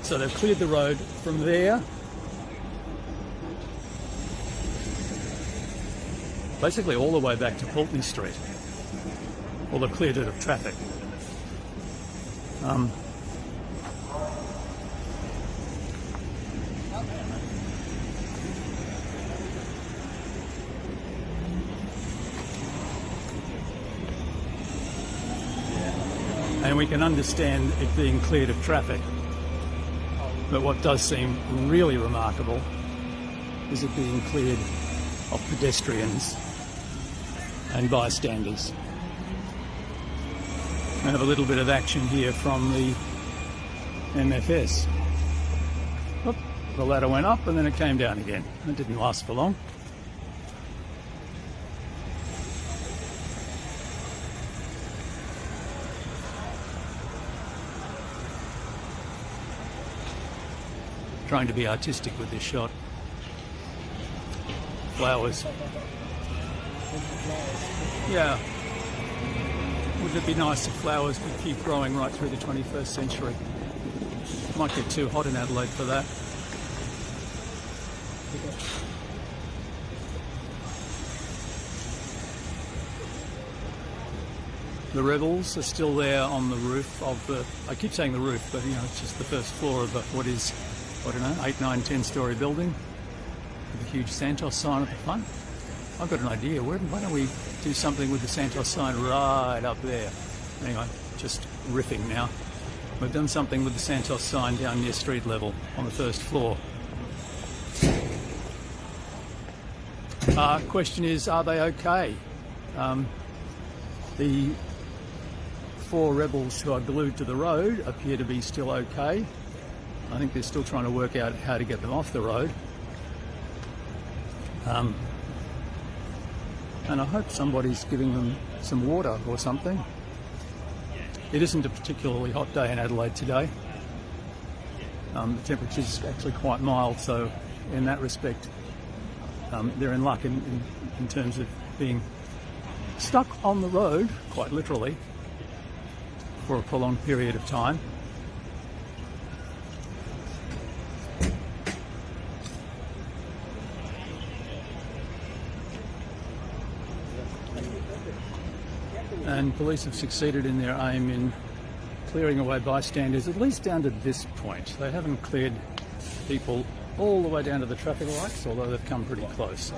So they've cleared the road from there, basically all the way back to Pulteney Street. Well, they've cleared it of traffic. And we can understand it being cleared of traffic. But what does seem really remarkable is it being cleared of pedestrians and bystanders. I have a little bit of action here from the MFS. Oop, the ladder went up and then it came down again. It didn't last for long. Trying to be artistic with this shot. Flowers. Yeah. Wouldn't it be nice if flowers could keep growing right through the 21st century? Might get too hot in Adelaide for that. The rebels are still there on the roof of the, I keep saying the roof, but you know, it's just the first floor of what is, I don't know, 8, 9, 10-storey building with a huge Santos sign at the front. I've got an idea. Why don't we do something with the Santos sign right up there? Anyway, just riffing now. We've done something with the Santos sign down near street level on the first floor. Question is, are they okay? The 4 rebels who are glued to the road appear to be still okay. I think they're still trying to work out how to get them off the road. And I hope somebody's giving them some water or something. It isn't a particularly hot day in Adelaide today. The temperature's actually quite mild, so in that respect, they're in luck in terms of being stuck on the road, quite literally, for a prolonged period of time. And police have succeeded in their aim in clearing away bystanders, at least down to this point. They haven't cleared people all the way down to the traffic lights, although they've come pretty close.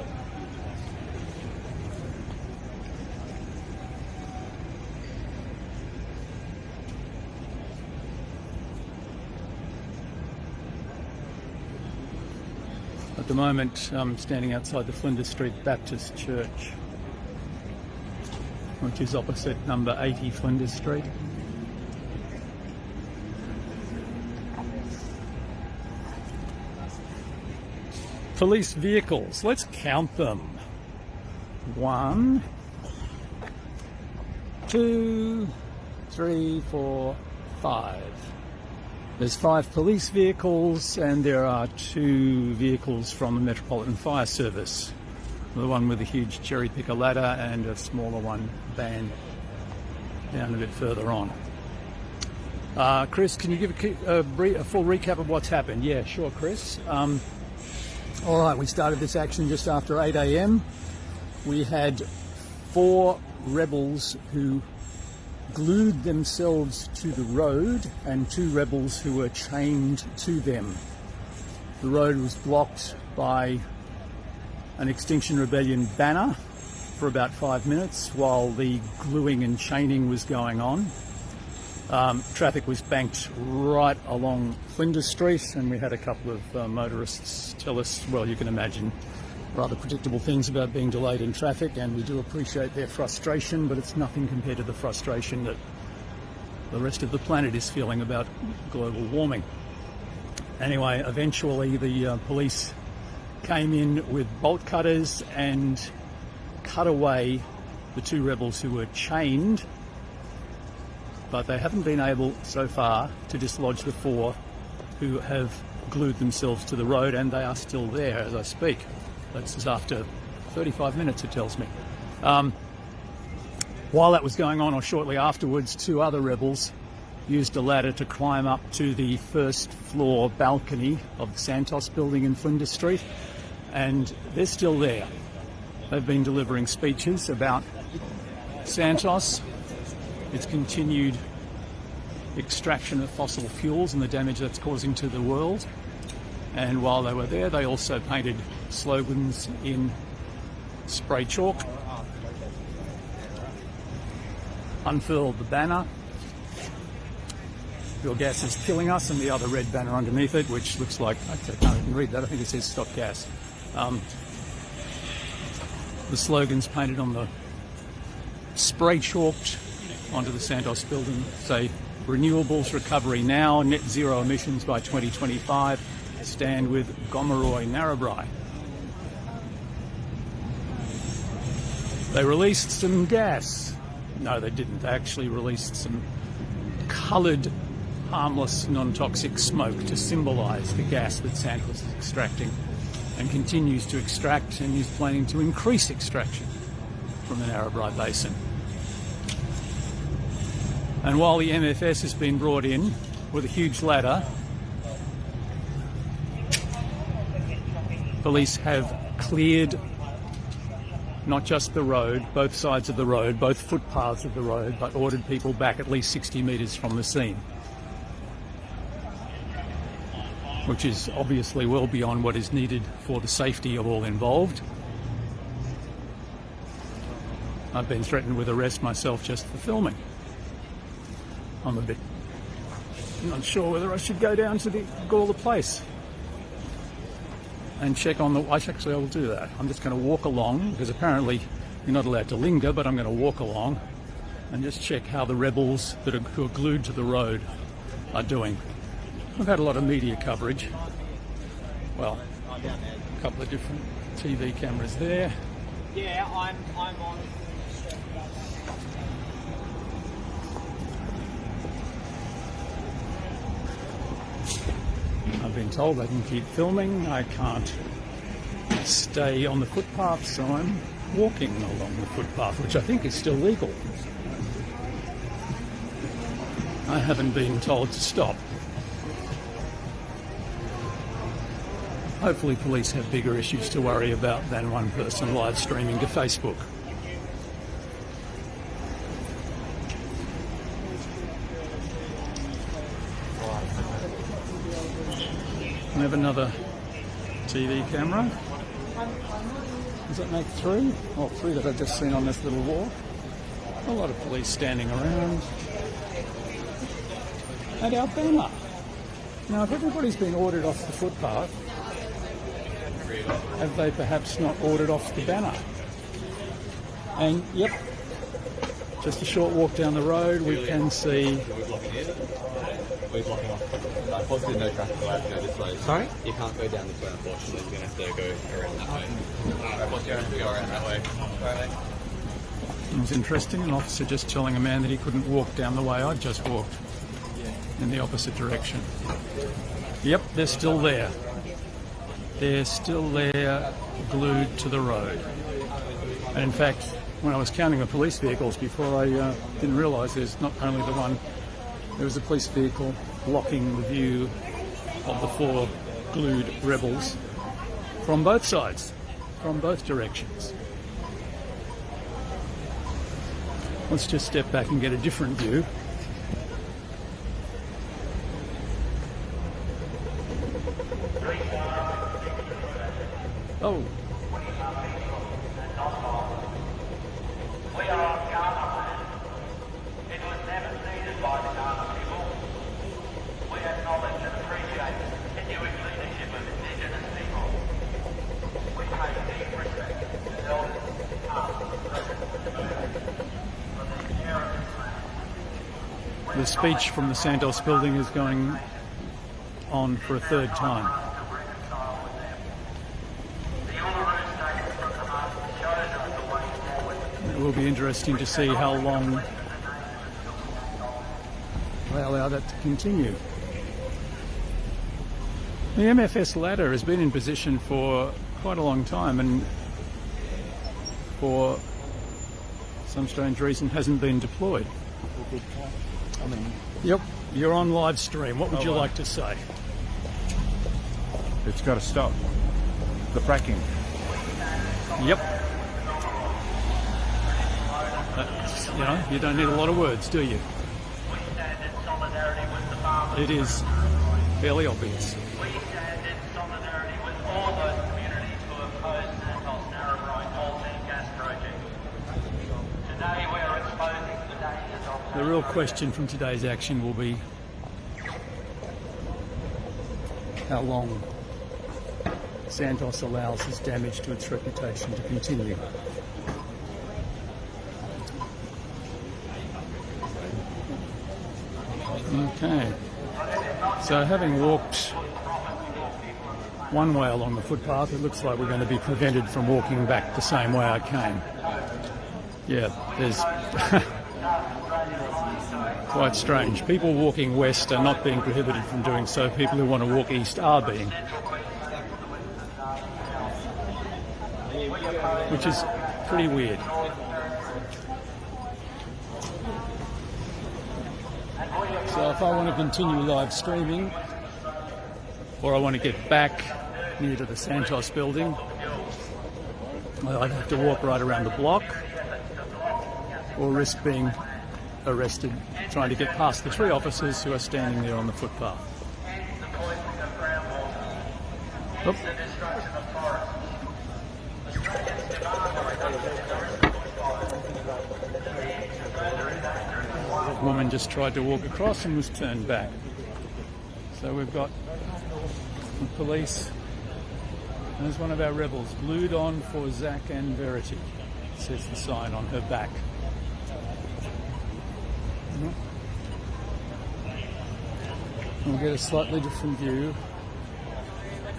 At the moment, I'm standing outside the Flinders Street Baptist Church, which is opposite number 80 Flinders Street. Police vehicles, let's count them. 1, 2, 3, 4, 5. There's 5 police vehicles and there are 2 vehicles from the Metropolitan Fire Service. The one with a huge cherry picker ladder and a smaller one van down a bit further on. Chris, can you give a full recap of what's happened? Yeah, sure, Chris. All right, we started this action just after 8 a.m. We had 4 rebels who glued themselves to the road and 2 rebels who were chained to them. The road was blocked by an Extinction Rebellion banner for about 5 minutes while the gluing and chaining was going on. Traffic was banked right along Flinders Street, and we had a couple of motorists tell us, well, you can imagine, rather predictable things about being delayed in traffic, and we do appreciate their frustration, but it's nothing compared to the frustration that the rest of the planet is feeling about global warming. Anyway, eventually the police came in with bolt cutters and cut away the two rebels who were chained, but they haven't been able so far to dislodge the four who have glued themselves to the road, and they are still there as I speak. That's after 35 minutes, it tells me. While that was going on, or shortly afterwards, two other rebels used a ladder to climb up to the first floor balcony of the Santos building in Flinders Street, and they're still there. They've been delivering speeches about Santos, its continued extraction of fossil fuels and the damage that's causing to the world. And while they were there, they also painted slogans in spray chalk, unfurled the banner, "Your gas is killing us," and the other red banner underneath it, which looks like, actually I can't even read that, I think it says "Stop Gas." The slogans painted on the spray chalked onto the Santos building say, "Renewables recovery now, net zero emissions by 2025, stand with Gomeroi Narrabri." They released some gas. No, they didn't. They actually released some coloured, harmless, non-toxic smoke to symbolise the gas that Santos is extracting and continues to extract, and is planning to increase extraction from the Narrabri Basin. And while the MFS has been brought in with a huge ladder, police have cleared not just the road, both sides of the road, both footpaths of the road, but ordered people back at least 60 metres from the scene, which is obviously well beyond what is needed for the safety of all involved. I've been threatened with arrest myself just for filming. I'm a bit not sure whether I should go down to the Kaurna place and check on the... Actually, I will do that. I'm just going to walk along, because apparently you're not allowed to linger, but I'm going to walk along and just check how the rebels who are glued to the road are doing. I've had a lot of media coverage. Well, a couple of different TV cameras there. Yeah, I'm on. I've been told I can keep filming. I can't stay on the footpath, so I'm walking along the footpath, which I think is still legal. I haven't been told to stop. Hopefully police have bigger issues to worry about than one person live streaming to Facebook. I have another TV camera. Does that make three? Oh, three that I've just seen on this little wall. A lot of police standing around. And our banner. Now, if everybody's been ordered off the footpath, have they perhaps not ordered off the banner? And, yep, just a short walk down the road, we can see... We're blocking off. Unfortunately, no traffic allowed to go this way. Sorry? You can't go down this way, unfortunately. You're going to have to go around that way. You're going to have to go around that way. Right. It was interesting, an officer just telling a man that he couldn't walk down the way I'd just walked, in the opposite direction. Yep, they're still there. They're still there, glued to the road. And in fact, when I was counting the police vehicles before, I didn't realise there's not only the one. There was a police vehicle blocking the view of the four glued rebels from both sides, from both directions. Let's just step back and get a different view. Oh. We are on Kaurna land. It was never ceded by the Kaurna the speech from the Santos building is going on for a third time. It will be interesting to see how long they allow that to continue. The MFS ladder has been in position for quite a long time and for some strange reason hasn't been deployed. Yep, you're on live stream. What would you like to say? It's got to stop. The fracking. Yep. That's, you know, you don't need a lot of words, do you? It is fairly obvious. We stand in solidarity with all those communities who oppose Santos Narrabri coal seam gas project. Today we are exposing the dangers of The real question from today's action will be how long Santos allows this damage to its reputation to continue. Okay, so having walked one way along the footpath, it looks like we're going to be prevented from walking back the same way I came. Yeah, there's quite strange. People walking west are not being prohibited from doing so. People who want to walk east are being. Which is pretty weird. So if I want to continue live streaming, or I want to get back near to the Santos building, well, I'd have to walk right around the block, or risk being arrested trying to get past the three officers who are standing there on the footpath. Oop. The woman just tried to walk across and was turned back. So we've got the police. There's one of our rebels, glued on for Zach and Verity, says the sign on her back. We'll get a slightly different view.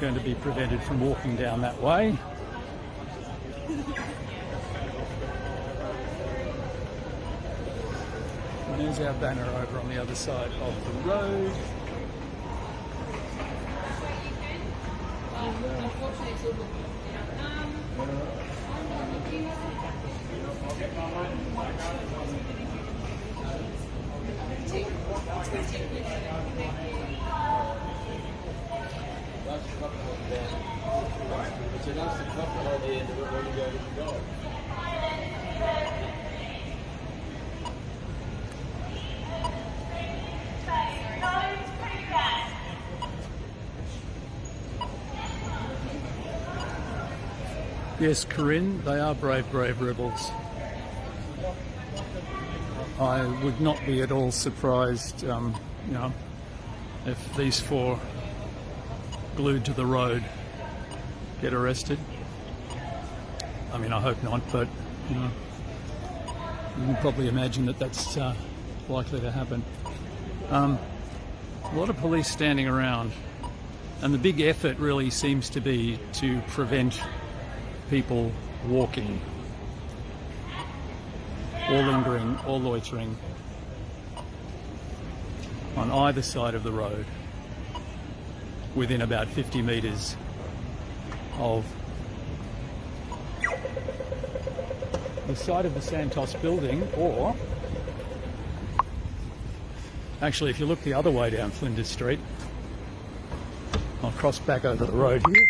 Going to be prevented from walking down that way. And there's our banner over on the other side of the road. Yes, Corinne, they are brave, brave rebels. I would not be at all surprised, if these four glued to the road get arrested. I mean, I hope not, but you can probably imagine that that's likely to happen. A lot of police standing around, and the big effort really seems to be to prevent people walking or lingering or loitering on either side of the road within about 50 metres of the side of the Santos building, or actually if you look the other way down Flinders Street, I'll cross back over the road here.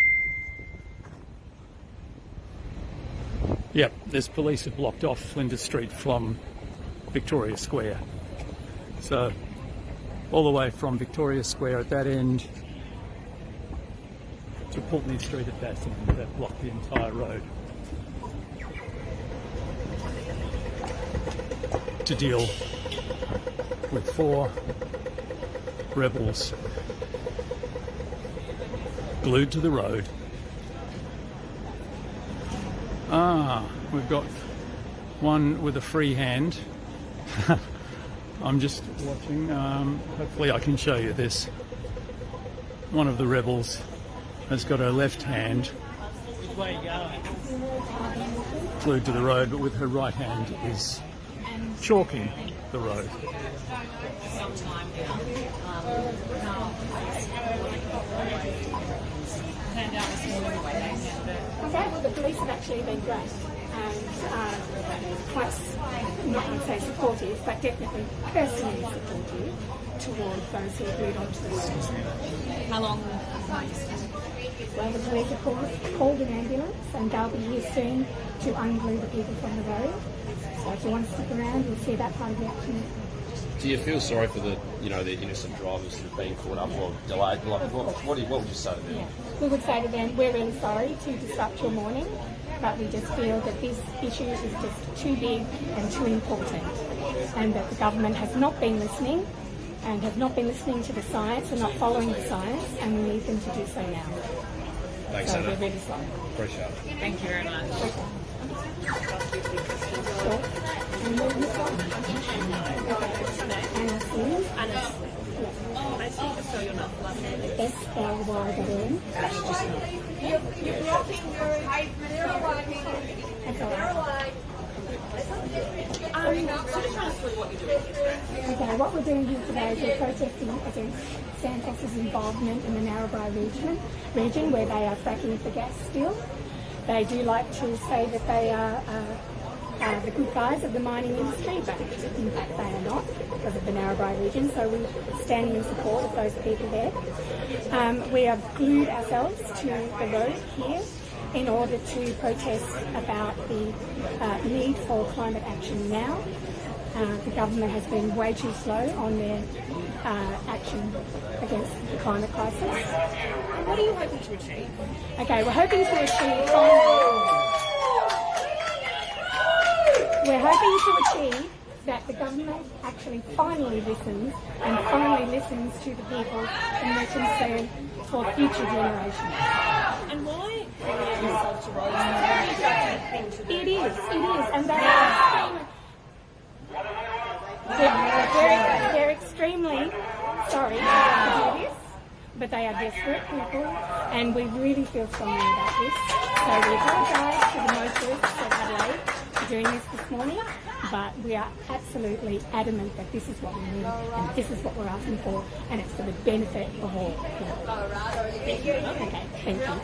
Yep, there's police have blocked off Flinders Street from Victoria Square. So all the way from Victoria Square at that end to Pulteney Street at that end, that blocked the entire road to deal with four rebels glued to the road. We've got one with a free hand I'm just watching. Hopefully I can show you this. One of the rebels has got her left hand glued to the road, but with her right hand is chalking the road. Okay, well, the police have actually been great and quite, not to say supportive, but definitely personally supportive towards those who agreed onto the road. How long? Well, the police have called an ambulance and they'll be here soon to unglue the people from the road. So if you want to stick around, you'll see that part of the action. Do you feel sorry for the innocent drivers that have been caught up or delayed? Like, what would you say to them? Yeah. We would say to them, we're really sorry to disrupt your morning, but we just feel that this issue is just too big and too important, and that the government has not been listening and have not been listening to the science and not following the science, and we need them to do so now. Thanks, So Anna. we're really sorry. Appreciate it. Thank you very much. Sure. And then this one. Anna Sims. Anna. Oh, I think I saw your last name. SLY.N. That's all right. Okay, what we're doing here today is we're protesting against Santos' involvement in the Narrabri region where they are fracking for gas still. They do like to say that they are the good guys of the mining industry, but in fact they are not because of the Narrabri region, so we're standing in support of those people there. We have glued ourselves to the road here in order to protest about the need for climate action now. The government has been way too slow on their action against the climate crisis. What are you hoping to achieve? Okay, we're hoping to achieve that the government actually finally listens and finally listens to the people and their concern for future generations. And why relate yourself to roads? It's a very judging thing to do. It is, and they're extremely sorry to do this, but they are desperate people, and we really feel strongly about this. So we apologise to the motorists of Adelaide for doing this morning, but we are absolutely adamant that this is what we need, and this is what we're asking for, and it's for the benefit of all. Okay, thank you.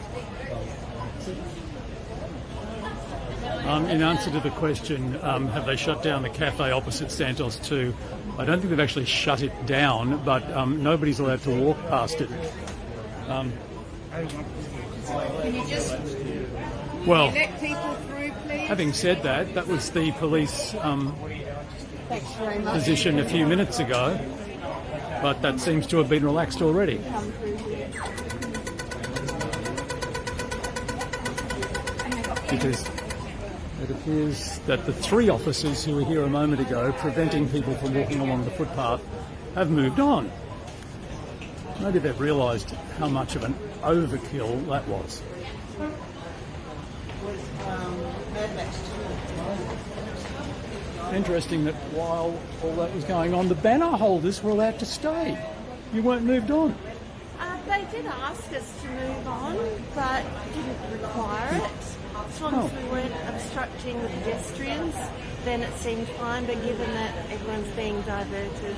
In answer to the question, have they shut down the cafe opposite Santos 2? I don't think they've actually shut it down, but nobody's allowed to walk past it. Can you just Well, let people through, please? having said that, that was the police Thanks very much. position a few minutes ago, but that seems to have been relaxed already. Because it appears that the three officers who were here a moment ago preventing people from walking along the footpath have moved on. Maybe they've realised how much of an overkill that was. Interesting that while all that was going on, the banner holders were allowed to stay. You weren't moved on. They did ask us to move on, but didn't require it. As long as we weren't obstructing the pedestrians, then it seemed fine, but given that everyone's being diverted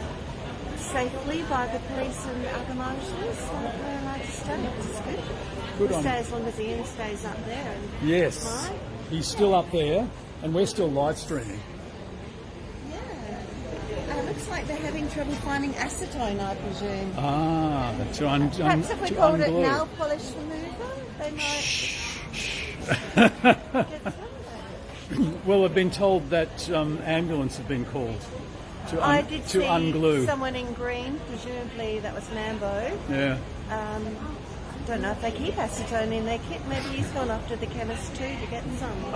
safely by the police and other marshals, we're allowed to stay, which is good. Good We'll on stay you. as long as Ian stays up there. And Yes, Mine. he's still up there, and we're still live streaming. It looks like they're having trouble finding acetone, I presume. Ah, to Perhaps if we to called it unglue. nail polish remover, they might get some of it. Well, I've been told that ambulance have been called I did to see unglue. someone in green, presumably that was Mambo. Yeah. Don't know if they keep acetone in their kit. Maybe he's gone off to the chemist too to get some.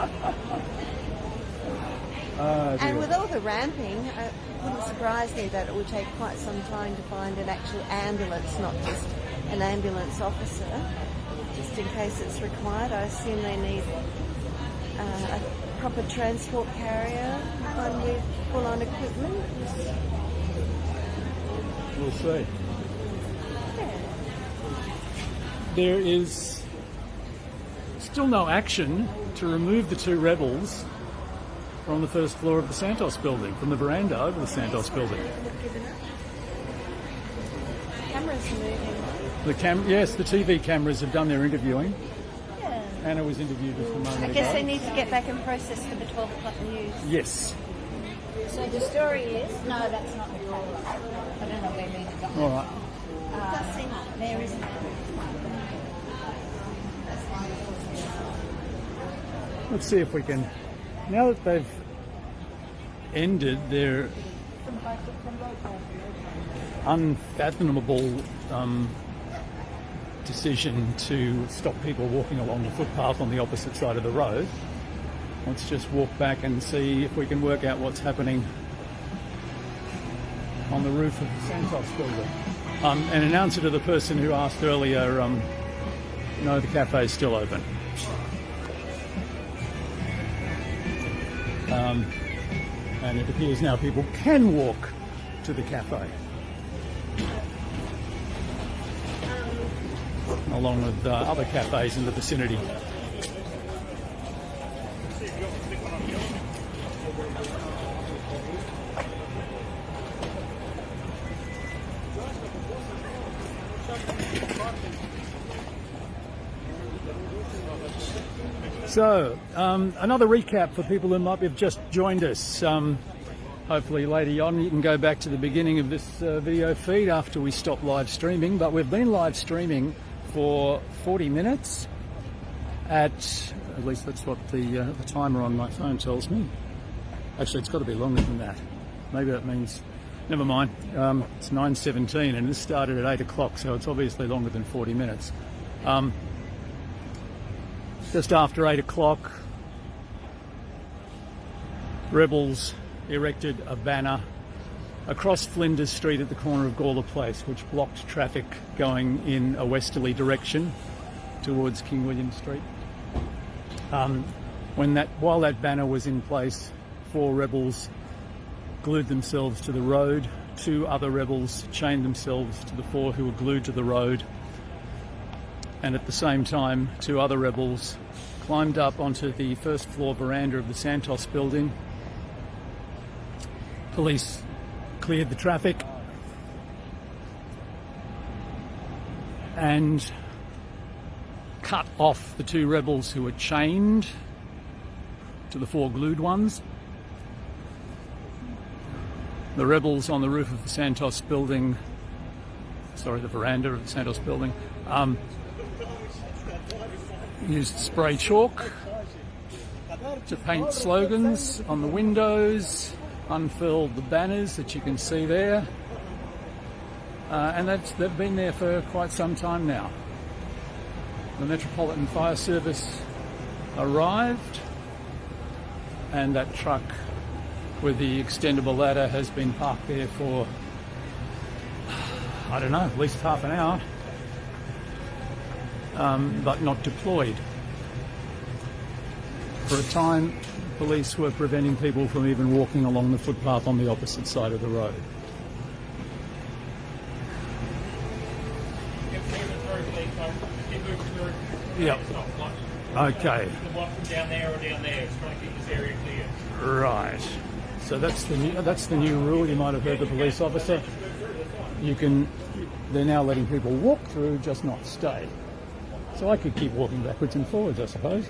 And with all the ramping, it wouldn't surprise me that it would take quite some time to find an actual ambulance, not just an ambulance officer, just in case it's required. I assume they need a proper transport carrier, one with full-on equipment. We'll see. There is still no action to remove the two rebels from the first floor of the Santos building, from the veranda over the Santos building. Cameras moving. Yes, the TV cameras have done their interviewing. Yeah. Anna was interviewed just a moment ago. I guess they need to get back and process for the 12 o'clock news. Yes. So the story is, no, that's not the case. I don't know where we're going. All right. There isn't. Let's see if we can. Now that they've ended their unfathomable decision to stop people walking along the footpath on the opposite side of the road, let's just walk back and see if we can work out what's happening on the roof of the Santos building. And in answer to the person who asked earlier, no, the cafe is still open. And it appears now people can walk to the cafe, along with other cafes in the vicinity. So, another recap for people who might have just joined us. Hopefully later on you can go back to the beginning of this video feed after we stop live streaming. But we've been live streaming for 40 minutes at least that's what the timer on my phone tells me. Actually, it's got to be longer than that. Maybe that means, never mind. It's 9:17 and this started at 8 o'clock, so it's obviously longer than 40 minutes. Just after 8 o'clock, rebels erected a banner across Flinders Street at the corner of Kaurna Place, which blocked traffic going in a westerly direction towards King William Street. While that banner was in place, 4 rebels glued themselves to the road. 2 other rebels chained themselves to the 4 who were glued to the road. And at the same time, 2 other rebels climbed up onto the first floor veranda of the Santos building. Police cleared the traffic and cut off the 2 rebels who were chained to the 4 glued ones. The rebels on the roof of the Santos building, the veranda of the Santos building, used spray chalk to paint slogans on the windows, unfurled the banners that you can see there, and they've been there for quite some time now. The Metropolitan Fire Service arrived, and that truck with the extendable ladder has been parked there for, I don't know, at least half an hour. But not deployed. For a time, police were preventing people from even walking along the footpath on the opposite side of the road. Yep. Okay. Down there or down there. It's trying to keep this area clear. Right. So that's the new rule. You might have heard the police officer. They're now letting people walk through, just not stay. So I could keep walking backwards and forwards, I suppose.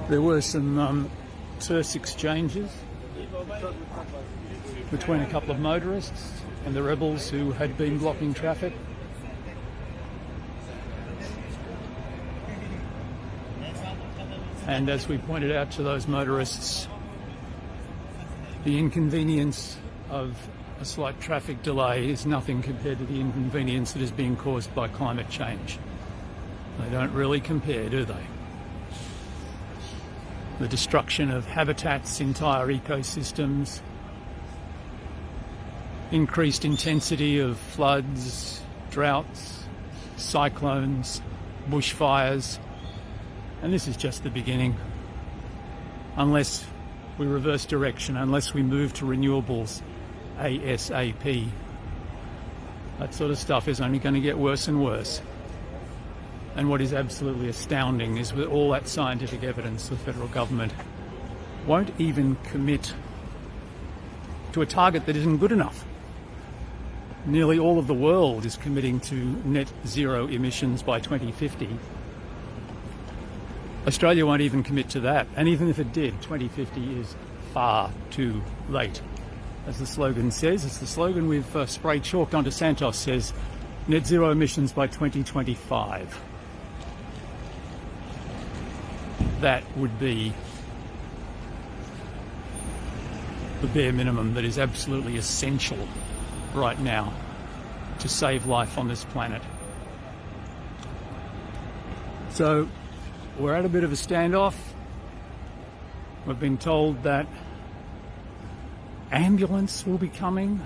There were some terse exchanges between a couple of motorists and the rebels who had been blocking traffic. And as we pointed out to those motorists, the inconvenience of a slight traffic delay is nothing compared to the inconvenience that is being caused by climate change. They don't really compare, do they? The destruction of habitats, entire ecosystems, increased intensity of floods, droughts, cyclones, bushfires, and this is just the beginning. Unless we reverse direction unless we move to renewables ASAP. That sort of stuff is only going to get worse and worse. And what is absolutely astounding is with all that scientific evidence, the federal government won't even commit to a target that isn't good enough. Nearly all of the world is committing to net zero emissions by 2050. Australia won't even commit to that, and even if it did, 2050 is far too late. As the slogan says, it's the slogan we've sprayed chalked onto Santos, says net zero emissions by 2025. That would be the bare minimum that is absolutely essential right now to save life on this planet. So we're at a bit of a standoff. We've been told that ambulance will be coming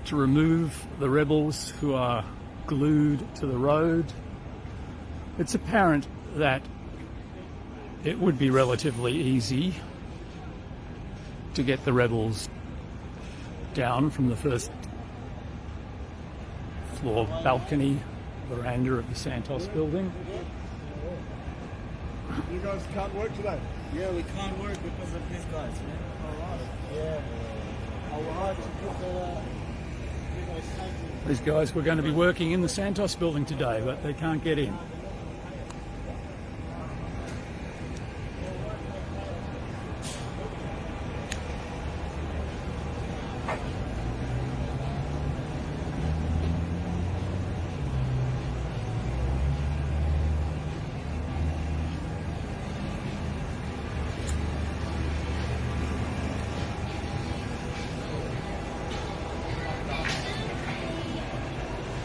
to remove the rebels who are glued to the road. It's apparent that it would be relatively easy to get the rebels down from the first floor balcony, veranda of the Santos building. You guys can't work today? Yeah, we can't work because of these guys. Yeah. These guys were going to be working in the Santos building today, but they can't get in.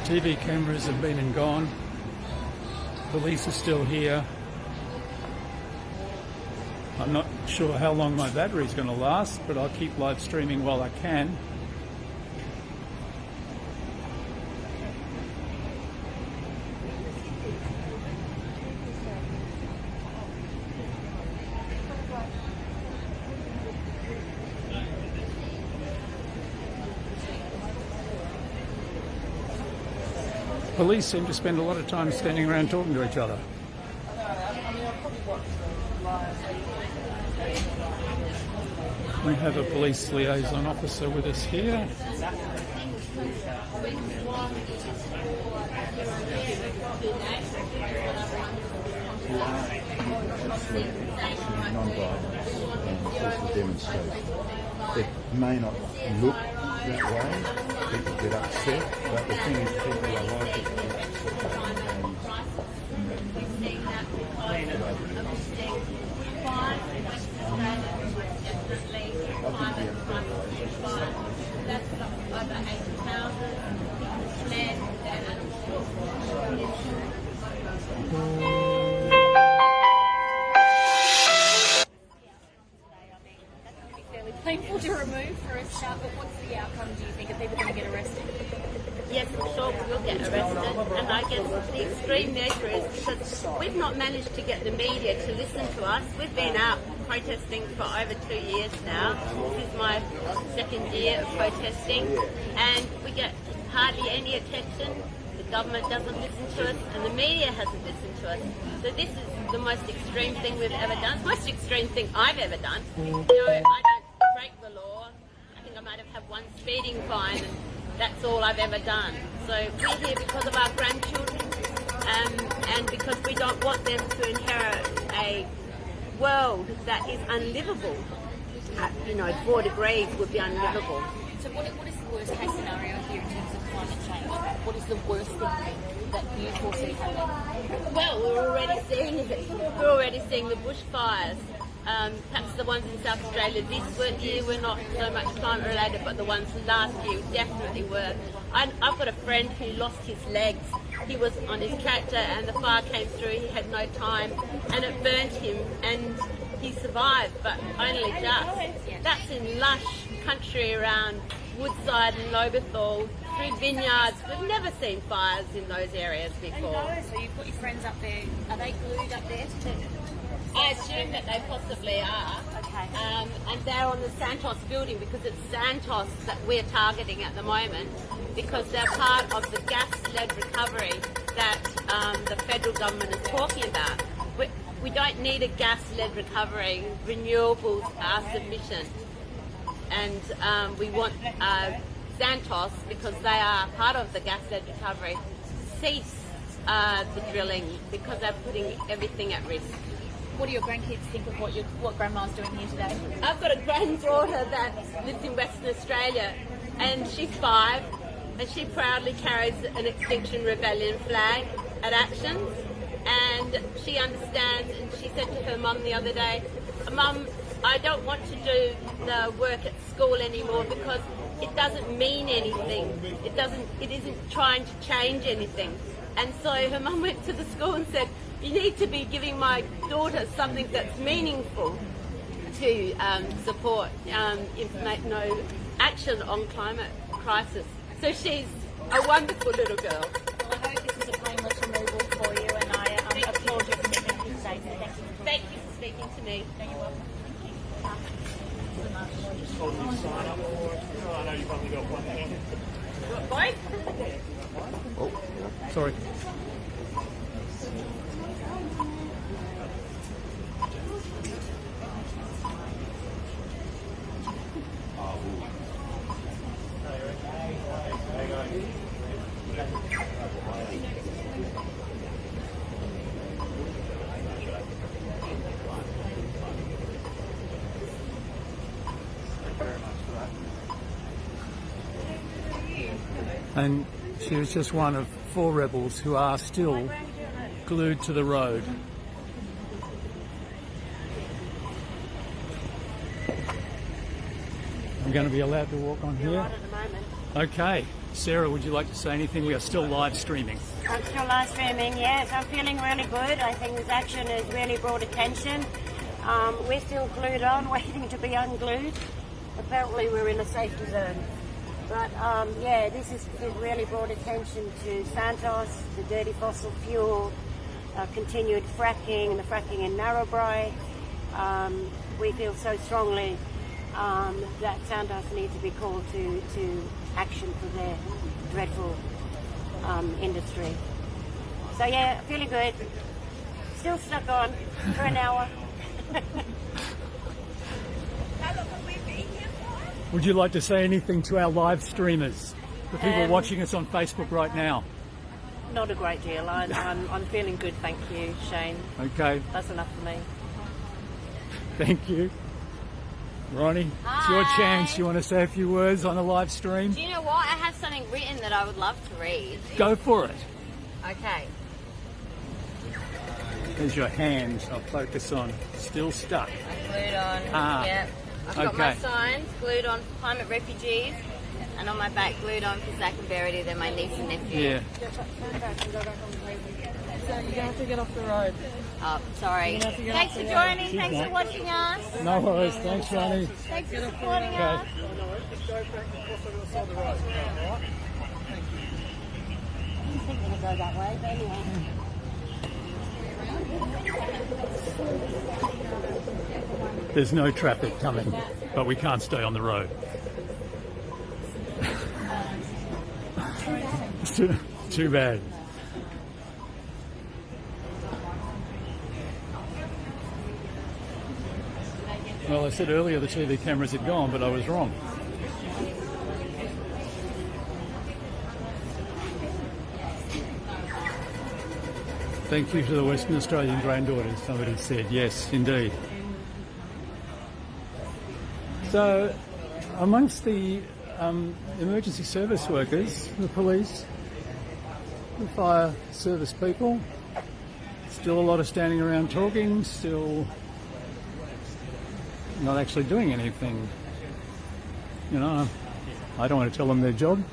TV cameras have been and gone. Police are still here. I'm not sure how long my battery's going to last, but I'll keep live streaming while I can. Police seem to spend a lot of time standing around talking to each other. We have a police liaison officer with us here. It may not look that way, people get upset, but the thing is people are like it. Painful to remove for a start, but what's the outcome, do you think? Are people going to get arrested? Yes, I'm sure we'll get arrested, and I guess the extreme nature is because we've not managed to get the media to listen to us. We've been out protesting for over 2 years now. This is my second year of protesting, and we get hardly any attention. The government doesn't listen to us, and the media hasn't listened to us. So this is the most extreme thing we've ever done. It's the most extreme thing I've ever done. You know, I don't break the law. I think I might have had one speeding fine, and that's all I've ever done. So we're here because of our grandchildren, and because we don't want them to inherit a world that is unlivable. 4 degrees would be unlivable. So what is the worst case scenario here in terms of climate change? What is the worst thing that you foresee happening? Well, we're already seeing it. We're already seeing the bushfires. Perhaps the ones in South Australia this year were not so much climate related, but the ones last year definitely were. I've got a friend who lost his legs. He was on his tractor and the fire came through, he had no time and it burnt him and he survived, but only just. That's in lush country around Woodside and Lobethal, through vineyards. We've never seen fires in those areas before. So you've got your friends up there. Are they glued up there to I assume that they possibly are. Okay. And they're on the Santos building because it's Santos that we're targeting at the moment because they're part of the gas-led recovery that the federal government is talking about. We don't need a gas-led recovery. Renewables are sufficient. And we want Santos, because they are part of the gas-led recovery, to cease the drilling because they're putting everything at risk. What do your grandkids think of what Grandma's doing here today? I've got a granddaughter that lives in Western Australia and she's 5 and she proudly carries an Extinction Rebellion flag at Actions and she understands, and she said to her mum the other day, Mum, I don't want to do the work at school anymore because it doesn't mean anything. It isn't trying to change anything. And so her mum went to the school and said, you need to be giving my daughter something that's meaningful to support action on climate crisis. So she's a wonderful little girl. Well, I hope this is a painless removal for you, and I applaud your commitment to safety. Thank you for speaking to me. No, you're welcome. Just hold the sign up for it. I know you've only got one hand. Both? Oh, sorry. And she was just one of 4 rebels who are still glued to the road. I'm going to be allowed to walk on here? Okay. Sarah, would you like to say anything? We are still live streaming. I'm still live streaming, yes. I'm feeling really good. I think this action has really brought attention. We're still glued on, waiting to be unglued. Apparently we're in a safety zone. But yeah, this has really brought attention to Santos, the dirty fossil fuel, continued fracking, and the fracking in Narrabri. We feel so strongly that Santos needs to be called to action for their dreadful industry. So yeah, feeling good. Still stuck on for an hour. Would you like to say anything to our live streamers, the people watching us on Facebook right now? Not a great deal. I'm feeling good, thank you, Shane. Okay. That's enough for me. Thank you. Ronnie, it's your chance. You want to say a few words on a live stream? Do you know what? I have something written that I would love to read. Go for it. Okay. There's your hands. I'll focus on. Still stuck. I glued on. Yep. I've got my signs glued on for climate refugees, and on my back glued on for Zach and Verity. They're my niece and nephew. Yeah. So you're going to have to get off the road. Oh, sorry. Thanks for joining. Thanks for watching us. No worries. Thanks, Ronnie. Thanks for supporting us. Just go back and cross over the side of the road. All right? I think we're going to go that way, but anyway. There's no traffic coming, but we can't stay on the road. Too bad. Well, I said earlier the TV cameras had gone, but I was wrong. Thank you to the Western Australian granddaughters, somebody said. Yes, indeed. So, amongst the emergency service workers, the police, the fire service people, still a lot of standing around talking, still not actually doing anything. You know, I don't want to tell them their job.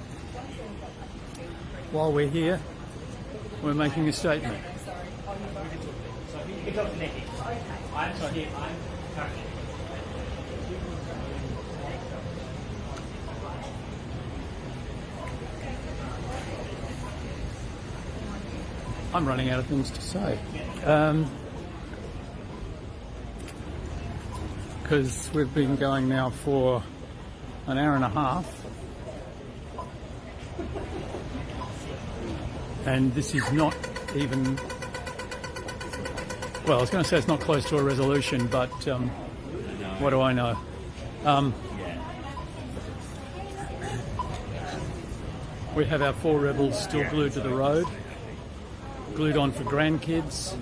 While we're here, we're making a statement. I'm running out of things to say. because we've been going now for an hour and a half, and this is not even, well, I was going to say it's not close to a resolution, but what do I know? We have our 4 rebels still glued to the road, glued on for grandkids,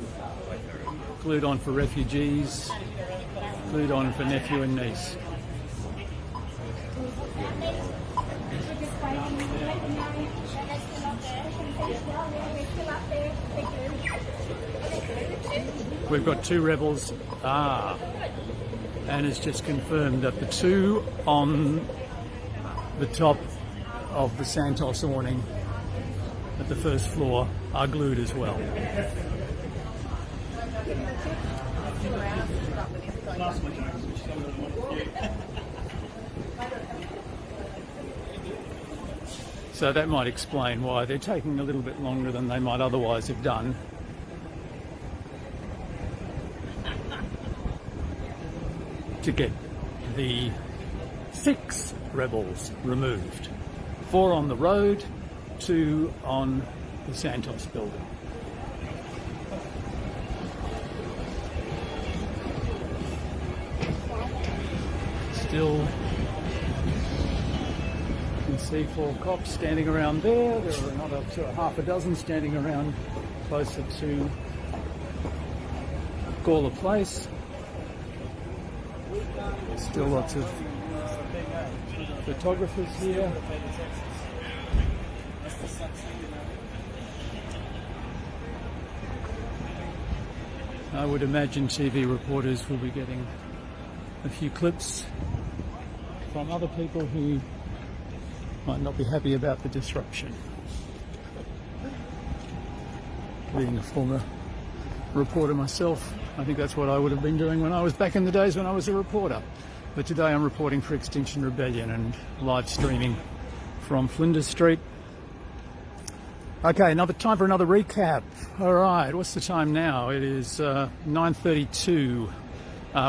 glued on for refugees, glued on for nephew and niece. We've got 2 rebels, and it's just confirmed that the 2 on the top of the Santos awning at the first floor are glued as well. So that might explain why they're taking a little bit longer than they might otherwise have done. To get the 6 rebels removed. 4 on the road, 2 on the Santos building. Still, you can see 4 cops standing around there. There are another half a dozen standing around closer to Kaurna Place. Still lots of photographers here. I would imagine TV reporters will be getting a few clips from other people who might not be happy about the disruption. Being a former reporter myself, I think that's what I would have been doing when I was back in the days when I was a reporter. But today I'm reporting for Extinction Rebellion and live streaming from Flinders Street. Okay, time for another recap. All right, what's the time now? It is 9:32.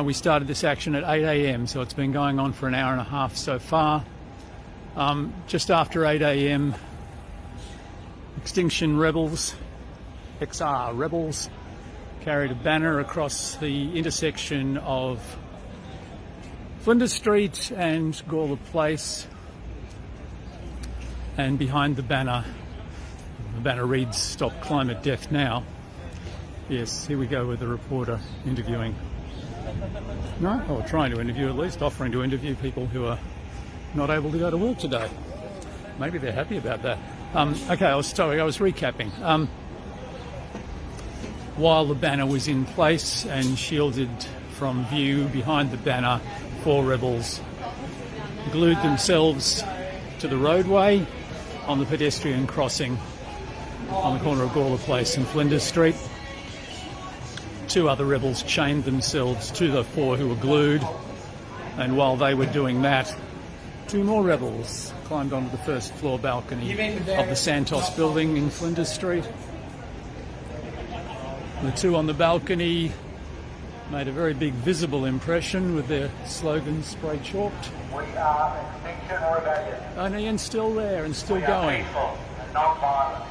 We started this action at 8 a.m, so it's been going on for an hour and a half so far. Just after 8 a.m, Extinction Rebels, XR Rebels, carried a banner across the intersection of Flinders Street and Kaurna Place, and behind the banner reads "Stop Climate Death Now." Yes, here we go with the reporter interviewing. No, or trying to interview, at least offering to interview people who are not able to go to work today. Maybe they're happy about that. Okay, I was recapping. While the banner was in place and shielded from view behind the banner, 4 rebels glued themselves to the roadway on the pedestrian crossing on the corner of Kaurna Place and Flinders Street. 2 other rebels chained themselves to the 4 who were glued, and while they were doing that, 2 more rebels climbed onto the first floor balcony of the Santos building in Flinders Street. The 2 on the balcony made a very big visible impression with their slogans spray chalked. We are Extinction Rebellion. And Ian's still there and still We going. are peaceful and non-violent.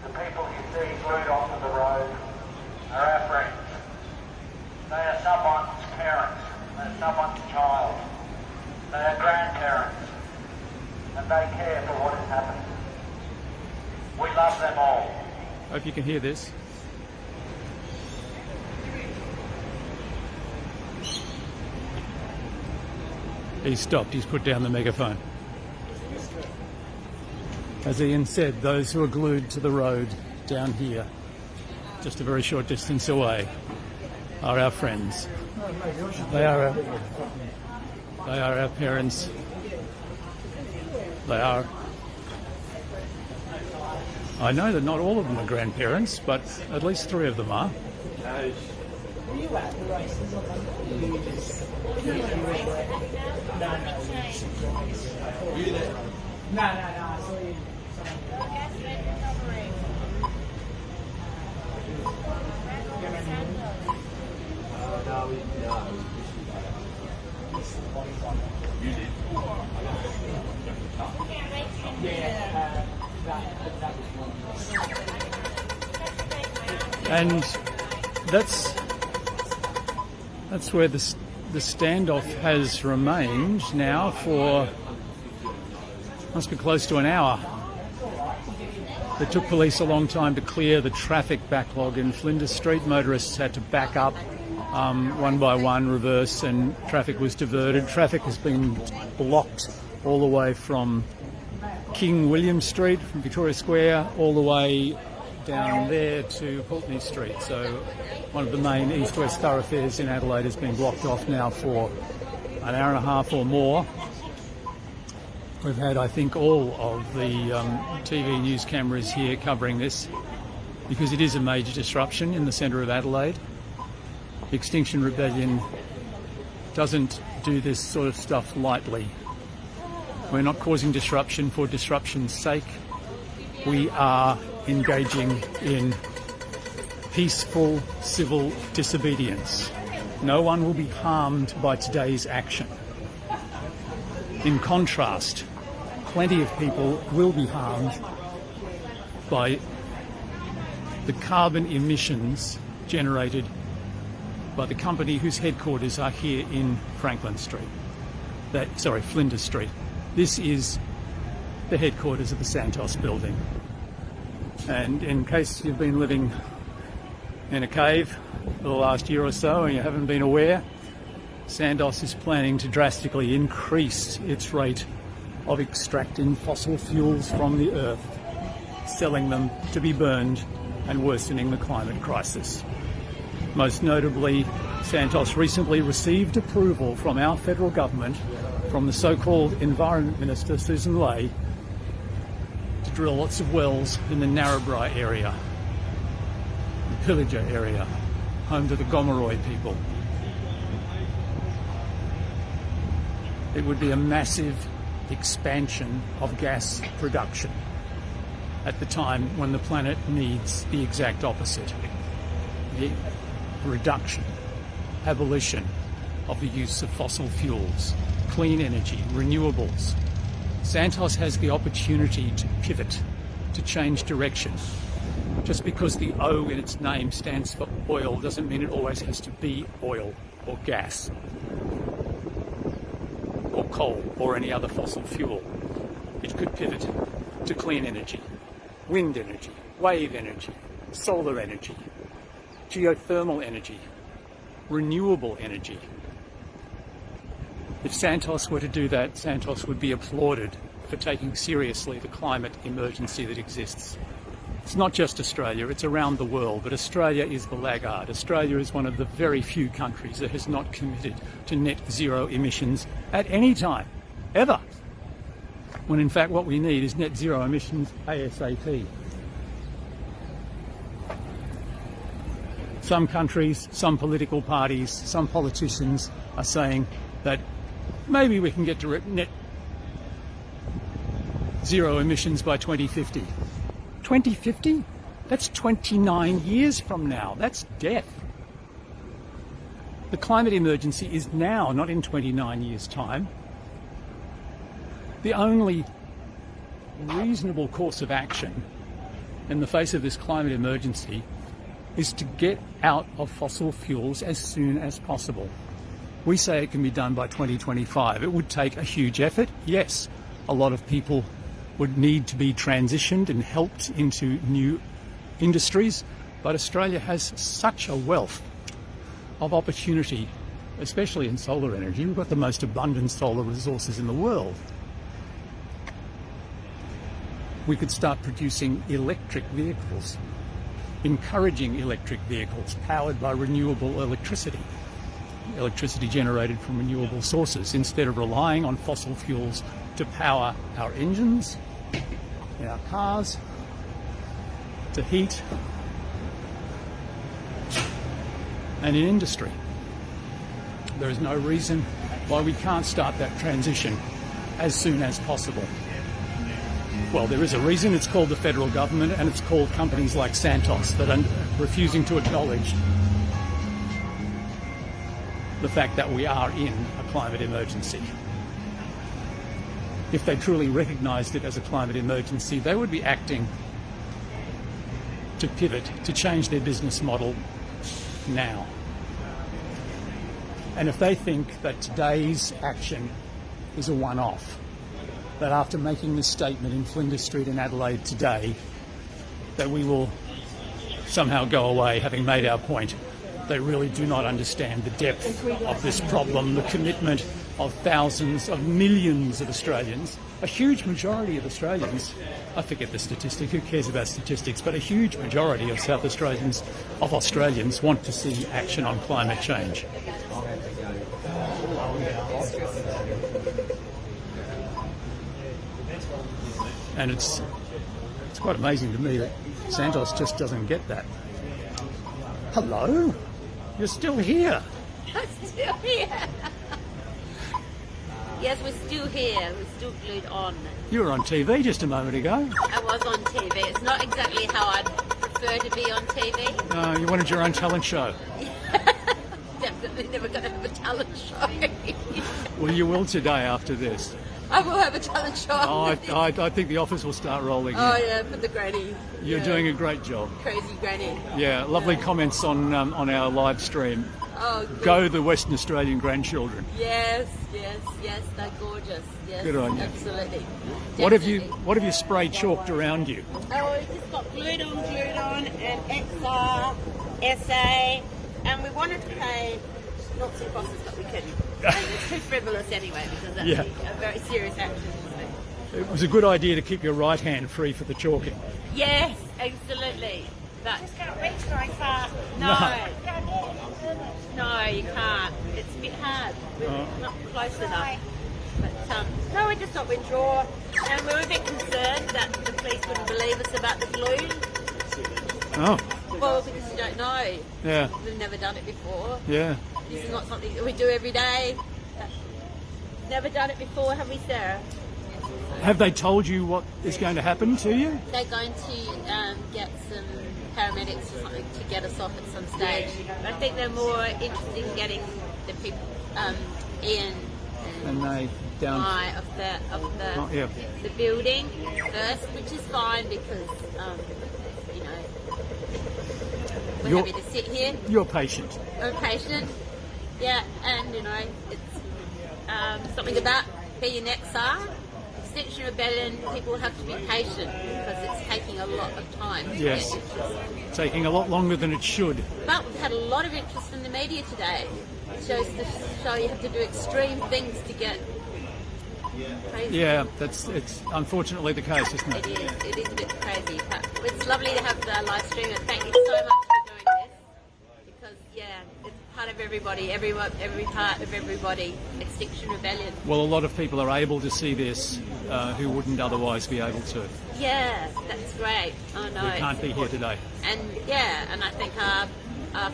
The people you see glued onto the road are our friends. They are someone's parents. They're someone's child. They are grandparents. And they care for what is happening. We love them all. Hope you can hear this. He's stopped, he's put down the megaphone. As Ian said, those who are glued to the road down here, just a very short distance away, are our friends. They are our parents. They are... I know that not all of them are grandparents, but at least 3 of them are. Were you at the races on Monday? Were you there? No, I saw you. No. And that's where the standoff has remained now for must be close to an hour. It took police a long time to clear the traffic backlog in Flinders Street. Motorists had to back up one by one, reverse, and traffic was diverted. Traffic has been blocked all the way from King William Street, from Victoria Square, all the way down there to Pulteney Street. So one of the main east-west thoroughfares in Adelaide has been blocked off now for an hour and a half or more. We've had, I think, all of the TV news cameras here covering this because it is a major disruption in the centre of Adelaide. The Extinction Rebellion doesn't do this sort of stuff lightly. We're not causing disruption for disruption's sake. We are engaging in peaceful civil disobedience. No one will be harmed by today's action. In contrast, plenty of people will be harmed by the carbon emissions generated by the company whose headquarters are here in Flinders Street. This is the headquarters of the Santos building. And in case you've been living in a cave for the last year or so and you haven't been aware, Santos is planning to drastically increase its rate of extracting fossil fuels from the earth, selling them to be burned and worsening the climate crisis. Most notably, Santos recently received approval from our federal government, from the so-called Environment Minister Susan Ley, to drill lots of wells in the Narrabri area, the Pillager area, home to the Gomeroi people. It would be a massive expansion of gas production at the time when the planet needs the exact opposite. The reduction, abolition of the use of fossil fuels, clean energy, renewables. Santos has the opportunity to pivot, to change direction. Just because the O in its name stands for oil doesn't mean it always has to be oil or gas or coal or any other fossil fuel. It could pivot to clean energy, wind energy, wave energy, solar energy, geothermal energy, renewable energy. If Santos were to do that, Santos would be applauded for taking seriously the climate emergency that exists. It's not just Australia, it's around the world, but Australia is the laggard. Australia is one of the very few countries that has not committed to net zero emissions at any time, ever. When in fact what we need is net zero emissions ASAP. Some countries, some political parties, some politicians are saying that maybe we can get to net zero emissions by 2050. 2050? That's 29 years from now. That's death. The climate emergency is now, not in 29 years' time. The only reasonable course of action in the face of this climate emergency is to get out of fossil fuels as soon as possible. We say it can be done by 2025. It would take a huge effort. Yes, a lot of people would need to be transitioned and helped into new industries, but Australia has such a wealth of opportunity, especially in solar energy. We've got the most abundant solar resources in the world. We could start producing electric vehicles, encouraging electric vehicles powered by renewable electricity generated from renewable sources, instead of relying on fossil fuels to power our engines, in our cars, to heat, and in industry. There is no reason why we can't start that transition as soon as possible. Well, there is a reason. It's called the federal government, and it's called companies like Santos that are refusing to acknowledge the fact that we are in a climate emergency. If they truly recognised it as a climate emergency, they would be acting to pivot, to change their business model now. And if they think that today's action is a one-off, that after making this statement in Flinders Street in Adelaide today, that we will somehow go away having made our point, they really do not understand the depth of this problem, the commitment of thousands, of millions of Australians, a huge majority of Australians, I forget the statistic, who cares about statistics, but a huge majority of South Australians, of Australians, want to see action on climate change. And it's quite amazing to me that Santos just doesn't get that. Hello? You're still here. I'm still here. Yes, we're still here. We're still glued on. You were on TV just a moment ago. I was on TV. It's not exactly how I'd prefer to be on TV. You wanted your own talent show. Definitely never going to have a talent show. Well, you will today after this. I will have a talent show. I think the office will start rolling. Oh, yeah, for the granny. You're doing a great job. Crazy granny. Yeah, lovely comments on our live stream. Oh, good. Go the Western Australian grandchildren. Yes, they're gorgeous. Yes, good on you. Absolutely. What have you sprayed chalked around you? Oh, we just got glued on, and XR, SA, and we wanted to pay noughts and crosses, but we couldn't. It's too frivolous anyway, because that's a very serious action. It was a good idea to keep your right hand free for the chalking. Yes, absolutely. But just can't reach very far. No, you can't. It's a bit hard. We're not close enough. But no, we just thought we'd draw. And we were a bit concerned that the police wouldn't believe us about the glue. Oh. Well, because you don't know. Yeah. We've never done it before. Yeah. This is not something that we do every day. Never done it before, have we, Sarah? Have they told you what is going to happen to you? They're going to get some paramedics or something to get us off at some stage. I think they're more interested in getting the people, Ian and they down of the building first, which is fine because we're happy to sit here. You're patient. I'm patient. Yeah, and it's something about being an XR. Extinction Rebellion, people have to be patient because it's taking a lot of time. Yes, taking a lot longer than it should. But we've had a lot of interest in the media today. It shows the show you have to do extreme things to get crazy. Yeah, it's unfortunately the case, isn't it? It is a bit crazy, but it's lovely to have the live stream, and thank you so much for doing this because it's part of everybody, every part of everybody. Extinction Rebellion. Well, a lot of people are able to see this who wouldn't otherwise be able to. Yeah, that's great. I know. Who can't be here today. And I think our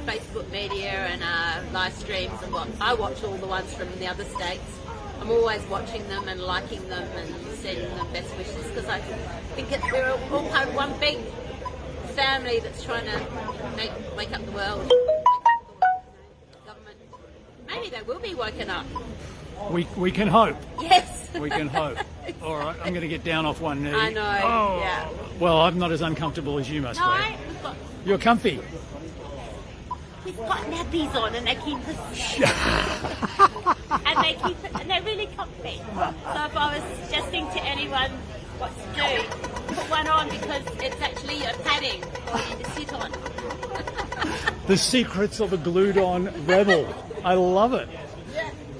Facebook media and our live streams and I watch all the ones from the other states. I'm always watching them and liking them and sending them best wishes because I think we're all part of one big family that's trying to wake up the world. Government. Maybe they will be woken up. We can hope. Yes. We can hope. All right, I'm going to get down off one knee. I know. Oh. Yeah. Well, I'm not as uncomfortable as you must be. You're comfy. We've got nappies on and they keep us and they're really comfy. So if I was suggesting to anyone what to do, put one on because it's actually a padding for you to sit on. The secrets of a glued-on rebel. I love it.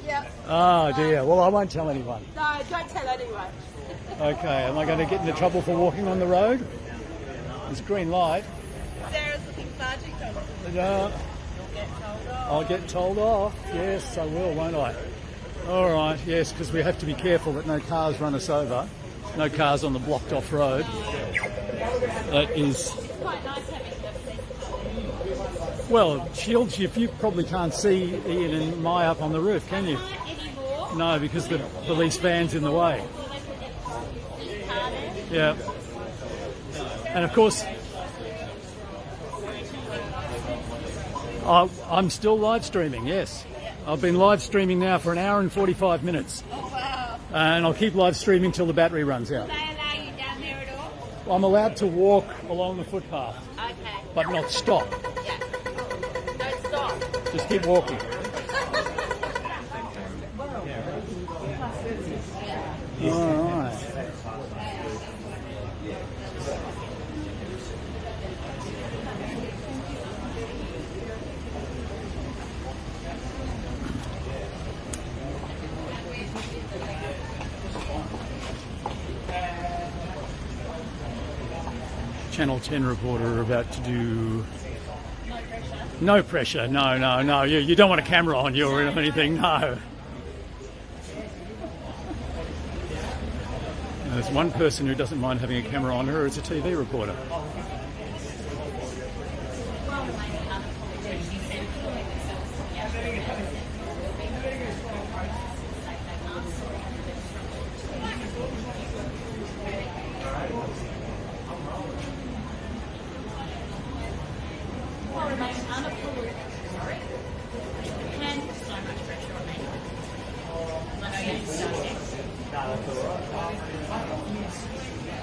Yeah. Oh dear. Well, I won't tell anyone. No, don't tell anyone. Okay. Am I going to get into trouble for walking on the road? It's green light. Sarah's looking far too comfortable. No. I'll get told off. Yes, I will, won't I? All right. Yes, because we have to be careful that no cars run us over. No cars on the blocked off road. That is. It's quite nice having them. Well, shields you. You probably can't see Ian and Mai up on the roof, can you? No, because the police van's in the way. Yeah. And of course, I'm still live streaming, yes. I've been live streaming now for 1 hour and 45 minutes. Oh, wow. And I'll keep live streaming till the battery runs out. Do they allow you down there at all? I'm allowed to walk along the footpath, Okay. but not stop. Yeah. Don't stop. Just keep walking. All right. Channel 10 reporter are about to do... No pressure, no. You don't want a camera on you or anything, no. There's one person who doesn't mind having a camera on her, it's a TV reporter.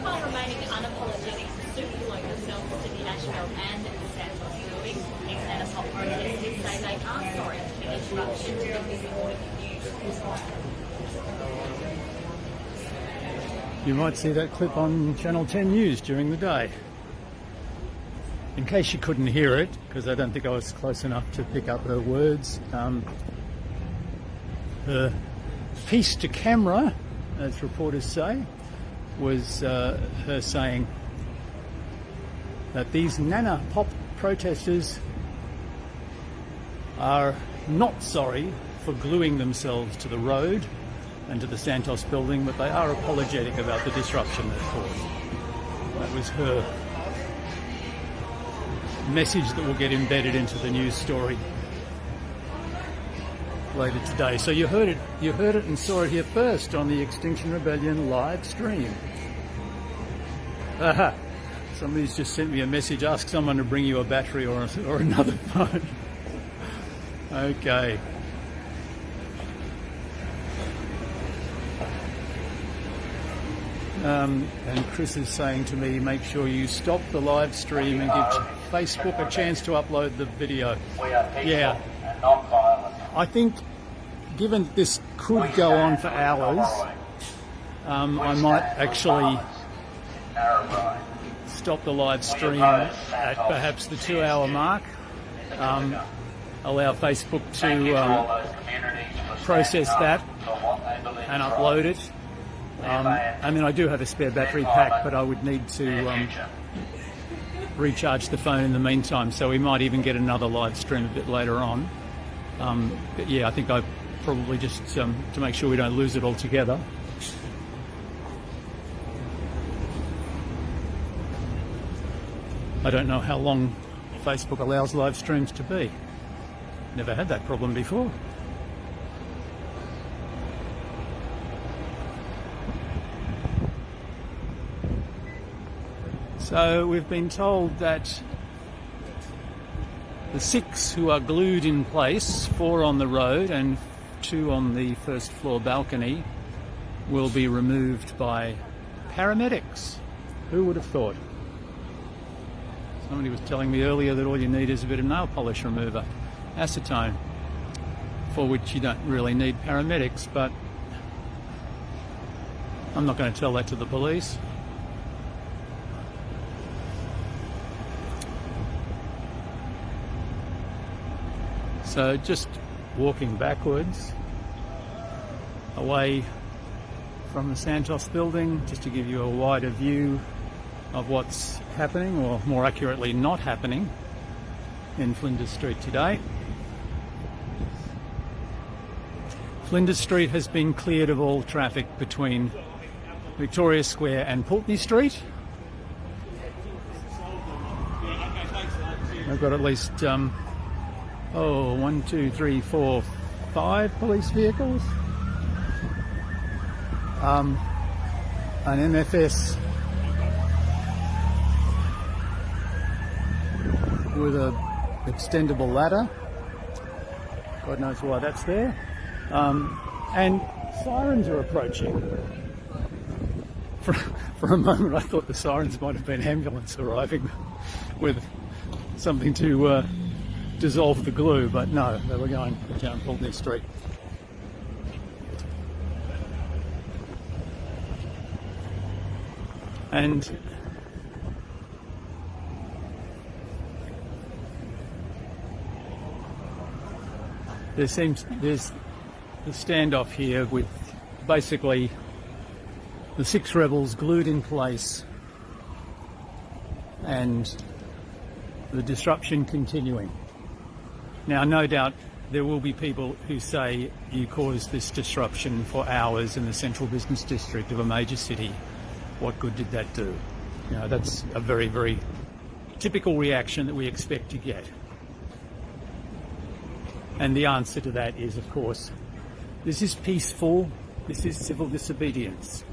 While remaining unapologetic to superflow themselves to the Asheville and Santos building, ex-Anapop protesters say they are sorry for the interruption to the busy morning commute. You might see that clip on Channel 10 News during the day. In case you couldn't hear it, because I don't think I was close enough to pick up her words, the piece to camera, as reporters say, was her saying that these Nana Pop protesters are not sorry for gluing themselves to the road and to the Santos building, but they are apologetic about the disruption that caused. That was her message that will get embedded into the news story later today. So you heard it and saw it here first on the Extinction Rebellion live stream. Aha! Somebody's just sent me a message. Ask someone to bring you a battery or another phone. Okay. And Chris is saying to me, make sure you stop the live stream and give Facebook a chance to upload the video. Yeah. I think, given that this could go on for hours, I might actually stop the live stream at perhaps the 2-hour mark. Allow Facebook to process that and upload it. I mean, I do have a spare battery pack, but I would need to recharge the phone in the meantime, so we might even get another live stream a bit later on. But yeah, I think I probably just, to make sure we don't lose it altogether. I don't know how long Facebook allows live streams to be. Never had that problem before. So we've been told that the 6 who are glued in place, 4 on the road and 2 on the first floor balcony, will be removed by paramedics. Who would have thought? Somebody was telling me earlier that all you need is a bit of nail polish remover, acetone, for which you don't really need paramedics, but I'm not going to tell that to the police. So just walking backwards away from the Santos building, just to give you a wider view of what's happening, or more accurately not happening, in Flinders Street today. Flinders Street has been cleared of all traffic between Victoria Square and Pulteney Street. I've got at least 1, 2, 3, 4, 5 police vehicles. An MFS with a extendable ladder. God knows why that's there. And sirens are approaching For a moment I thought the sirens might have been ambulance arriving with something to dissolve the glue, but no, they were going down Pulteney Street. And there's the standoff here with basically the 6 rebels glued in place and the disruption continuing. Now, no doubt there will be people who say you caused this disruption for hours in the central business district of a major city. What good did that do? You know, that's a very, very typical reaction that we expect to get. And the answer to that is, of course, this is peaceful, this is civil disobedience.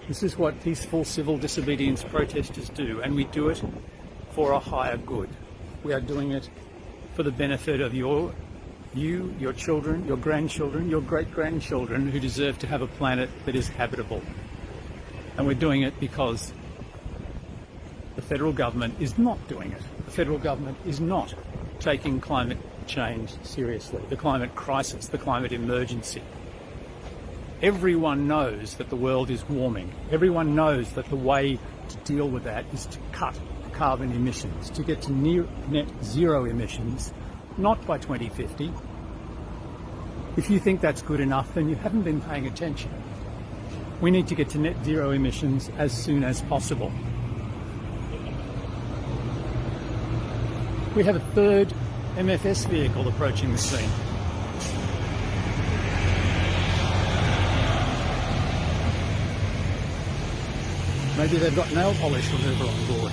This is what peaceful civil disobedience protesters do, and we do it for a higher good. We are doing it for the benefit of you, your children, your grandchildren, your great-grandchildren who deserve to have a planet that is habitable. And we're doing it because the federal government is not doing it. The federal government is not taking climate change seriously, the climate crisis, the climate emergency. Everyone knows that the world is warming. Everyone knows that the way to deal with that is to cut carbon emissions, to get to net zero emissions, not by 2050. If you think that's good enough, then you haven't been paying attention. We need to get to net zero emissions as soon as possible. We have a third MFS vehicle approaching the scene. Maybe they've got nail polish remover on board.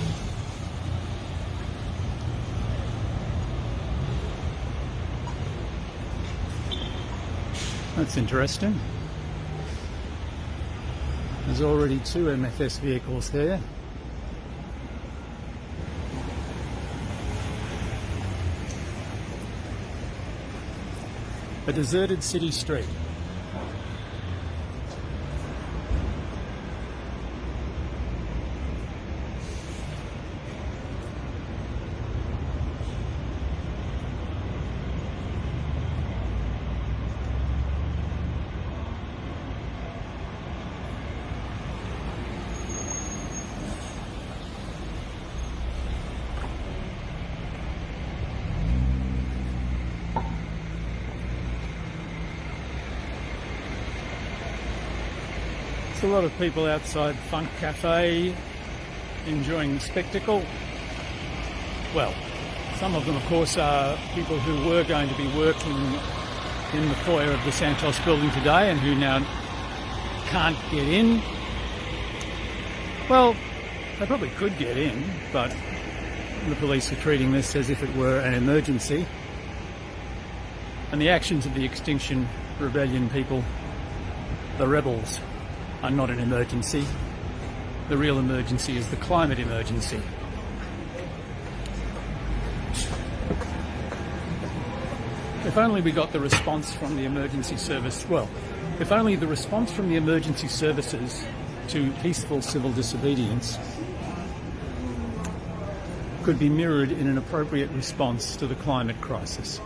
That's interesting. There's already 2 MFS vehicles there. A deserted city street. A lot of people outside Funk Cafe enjoying the spectacle. Well, some of them, of course, are people who were going to be working in the foyer of the Santos building today and who now can't get in. Well, they probably could get in, but the police are treating this as if it were an emergency. And the actions of the Extinction Rebellion people, the rebels, are not an emergency. The real emergency is the climate emergency. If only we got the response from the emergency service, well, if only the response from the emergency services to peaceful civil disobedience could be mirrored in an appropriate response to the climate crisis.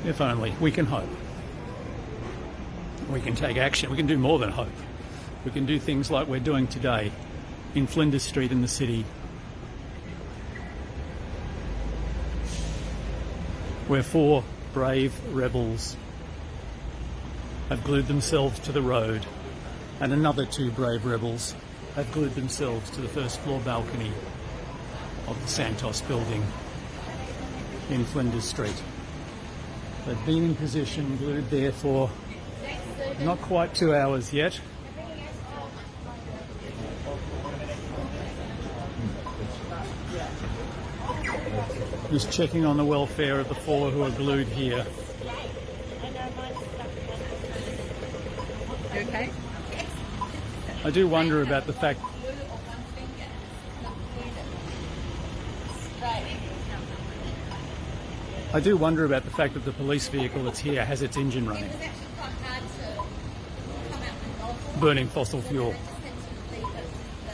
If only. We can hope. We can take action. We can do more than hope. We can do things like we're doing today in Flinders Street in the city, where 4 brave rebels have glued themselves to the road and another 2 brave rebels have glued themselves to the first floor balcony of the Santos building in Flinders Street. They've been in position, glued there for not quite 2 hours yet. Just checking on the welfare of the 4 who are glued here. You okay? I do wonder about the fact that the police vehicle that's here has its engine running, burning fossil fuel.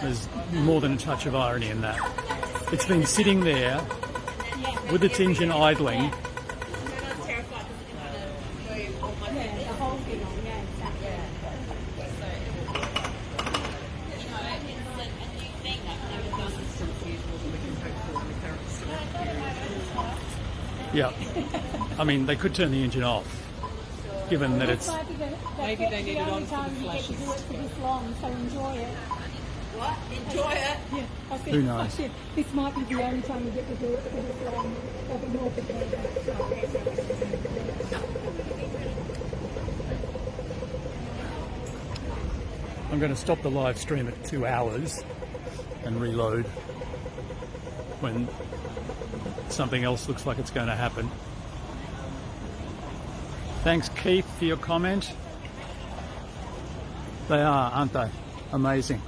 There's more than a touch of irony in that. It's been sitting there with its engine idling. Yeah, I mean, they could turn the engine off, given that it's... Maybe they need it on for the flashes. This long, so enjoy it. What? Enjoy it? Yeah, I said, Who knows? I said, this might be the only time you get to do it for this long. They'll be more prepared. I'm going to stop the live stream at 2 hours and reload when something else looks like it's going to happen. Thanks, Keith, for your comment. They are, aren't they? Amazing.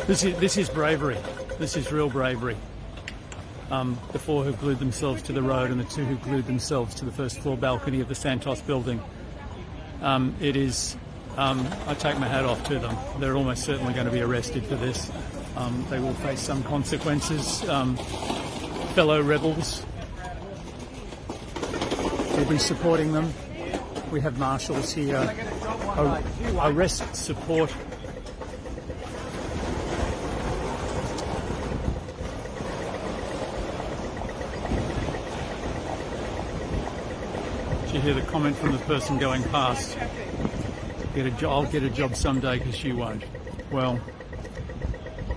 This is bravery. This is real bravery. The 4 who've glued themselves to the road and the 2 who glued themselves to the first floor balcony of the Santos building. It is, I take my hat off to them. They're almost certainly going to be arrested for this. They will face some consequences. Fellow rebels will be supporting them. We have marshals here. Arrest support. Did you hear the comment from the person going past? I'll get a job someday because you won't. Well,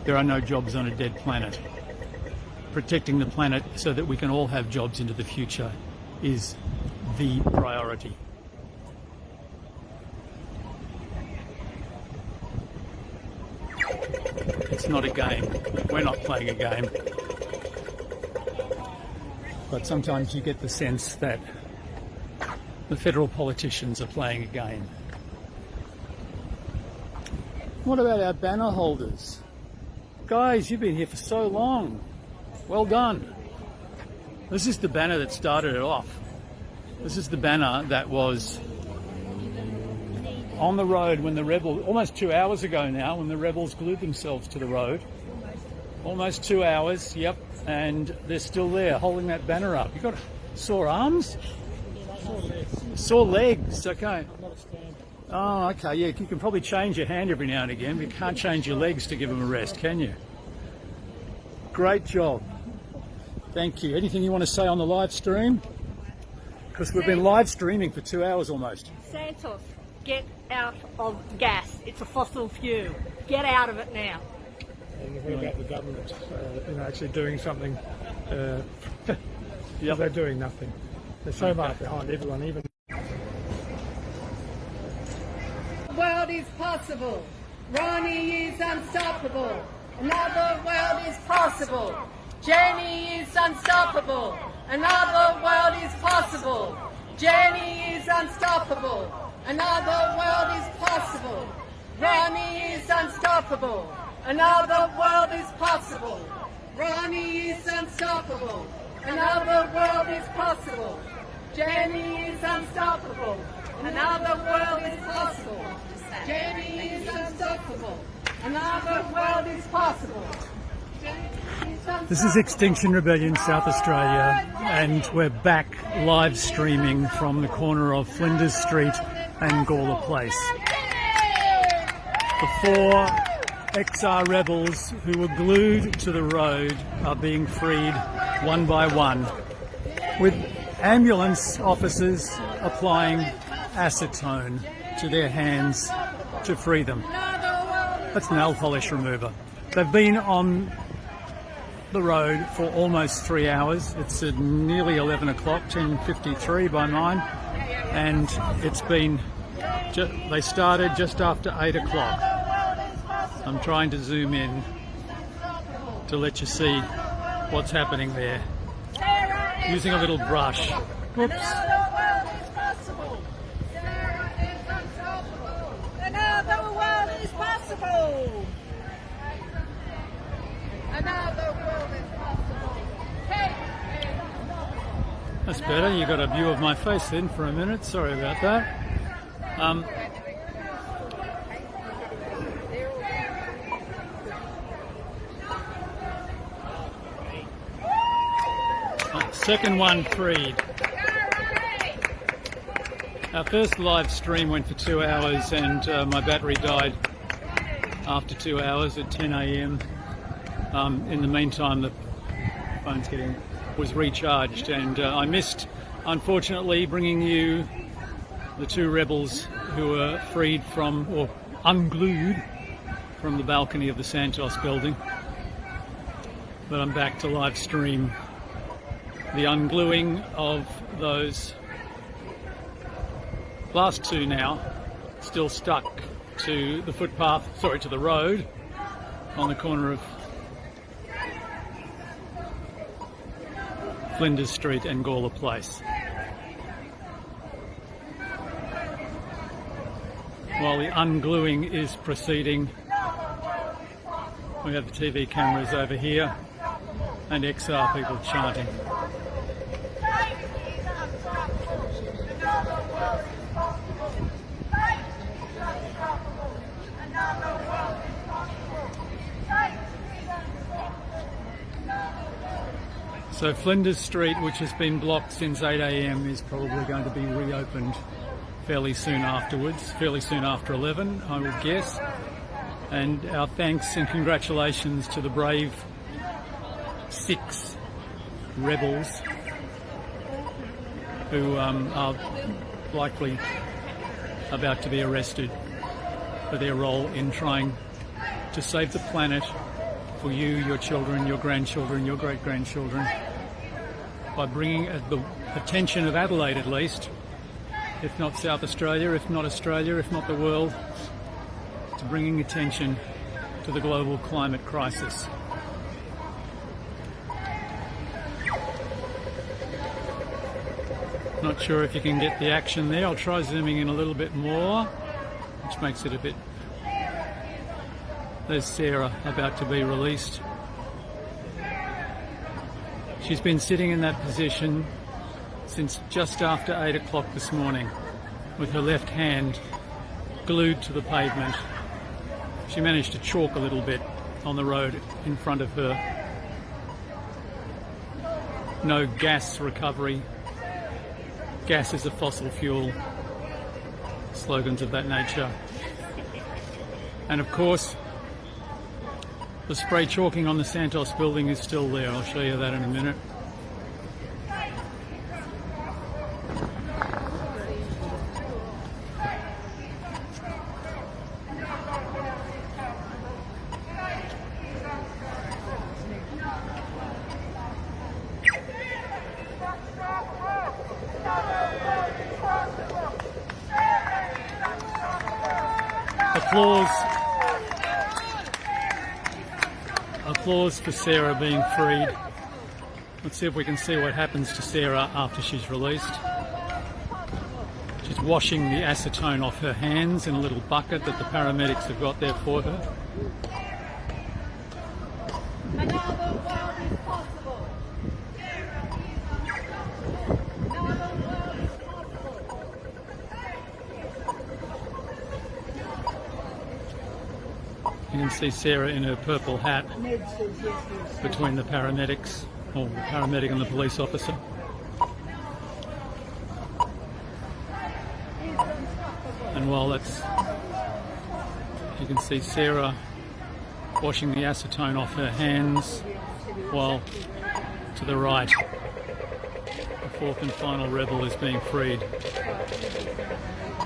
there are no jobs on a dead planet. Protecting the planet so that we can all have jobs into the future is the priority. It's not a game. We're not playing a game. But sometimes you get the sense that the federal politicians are playing a game. What about our banner holders? Guys, you've been here for so long. Well done. This is the banner that started it off. This is the banner that was on the road when the rebels, almost 2 hours ago now, when the rebels glued themselves to the road. Almost 2 hours, yep, and they're still there holding that banner up. You got sore arms? Sore legs, okay. Oh, okay, yeah, you can probably change your hand every now and again, but you can't change your legs to give them a rest, can you? Great job. Thank you. Anything you want to say on the live stream? Because we've been live streaming for 2 hours almost. Santos, get out of gas. It's a fossil fuel. Get out of it now. And what about the government actually doing something? Yep. They're doing nothing. They're so much behind everyone, even. World is possible. Ronnie is unstoppable. Another world is possible. Jenny is unstoppable. Another world is possible. Jenny is unstoppable. Another world is possible. Ronnie is unstoppable. Another world is possible. Ronnie is unstoppable. Another world is possible. Jenny is unstoppable. Another world is possible. Jenny is unstoppable. Another world is possible. This is Extinction Rebellion South Australia, and we're back live streaming from the corner of Flinders Street and Gawler Place. The 4 XR rebels who were glued to the road are being freed one by one, with ambulance officers applying acetone to their hands to free them. That's nail polish remover. They've been on the road for almost 3 hours. It's nearly 11 o'clock, 10:53 by mine, and it's been, they started just after 8 o'clock. I'm trying to zoom in to let you see what's happening there. Using a little brush. Whoops. Another world is possible. Another world is possible. Hey. That's better. You got a view of my face then for a minute. Sorry about that. Second one freed. Our first live stream went for 2 hours and my battery died after 2 hours at 10 a.m. In the meantime, the phone's was recharged, and I missed, unfortunately, bringing you the two rebels who were freed from, or unglued from the balcony of the Santos building. But I'm back to live stream the ungluing of those last two now, still stuck to the footpath, sorry, to the road on the corner of Flinders Street and Gawler Place. While the ungluing is proceeding, we have the TV cameras over here and XR people chanting. So Flinders Street, which has been blocked since 8 a.m, is probably going to be reopened fairly soon afterwards, fairly soon after 11, I would guess. And our thanks and congratulations to the brave 6 rebels who are likely about to be arrested for their role in trying to save the planet for you, your children, your grandchildren, your great-grandchildren, by bringing the attention of Adelaide, at least, if not South Australia, if not Australia, if not the world, to bringing attention to the global climate crisis. Not sure if you can get the action there. I'll try zooming in a little bit more, which makes it a bit... There's Sarah about to be released. She's been sitting in that position since just after 8 o'clock this morning, with her left hand glued to the pavement. She managed to chalk a little bit on the road in front of her. No gas recovery. Gas is a fossil fuel. Slogans of that nature. And of course, the spray chalking on the Santos building is still there. I'll show you that in a minute. Applause for Sarah being freed. Let's see if we can see what happens to Sarah after she's released. She's washing the acetone off her hands in a little bucket that the paramedics have got there for her. You can see Sarah in her purple hat between the paramedics, or the paramedic and the police officer. And while that's, you can see Sarah washing the acetone off her hands, while to the right, the fourth and final rebel is being freed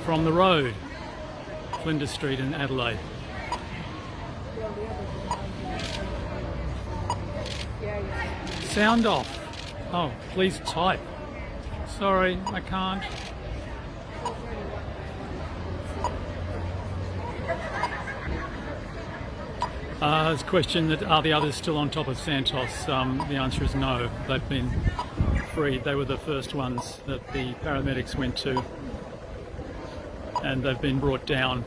from the road, Flinders Street in Adelaide. Sound off. Oh, please type. Sorry, I can't. There's a question that are the others still on top of Santos? The answer is no. They've been freed. They were the first ones that the paramedics went to, and they've been brought down.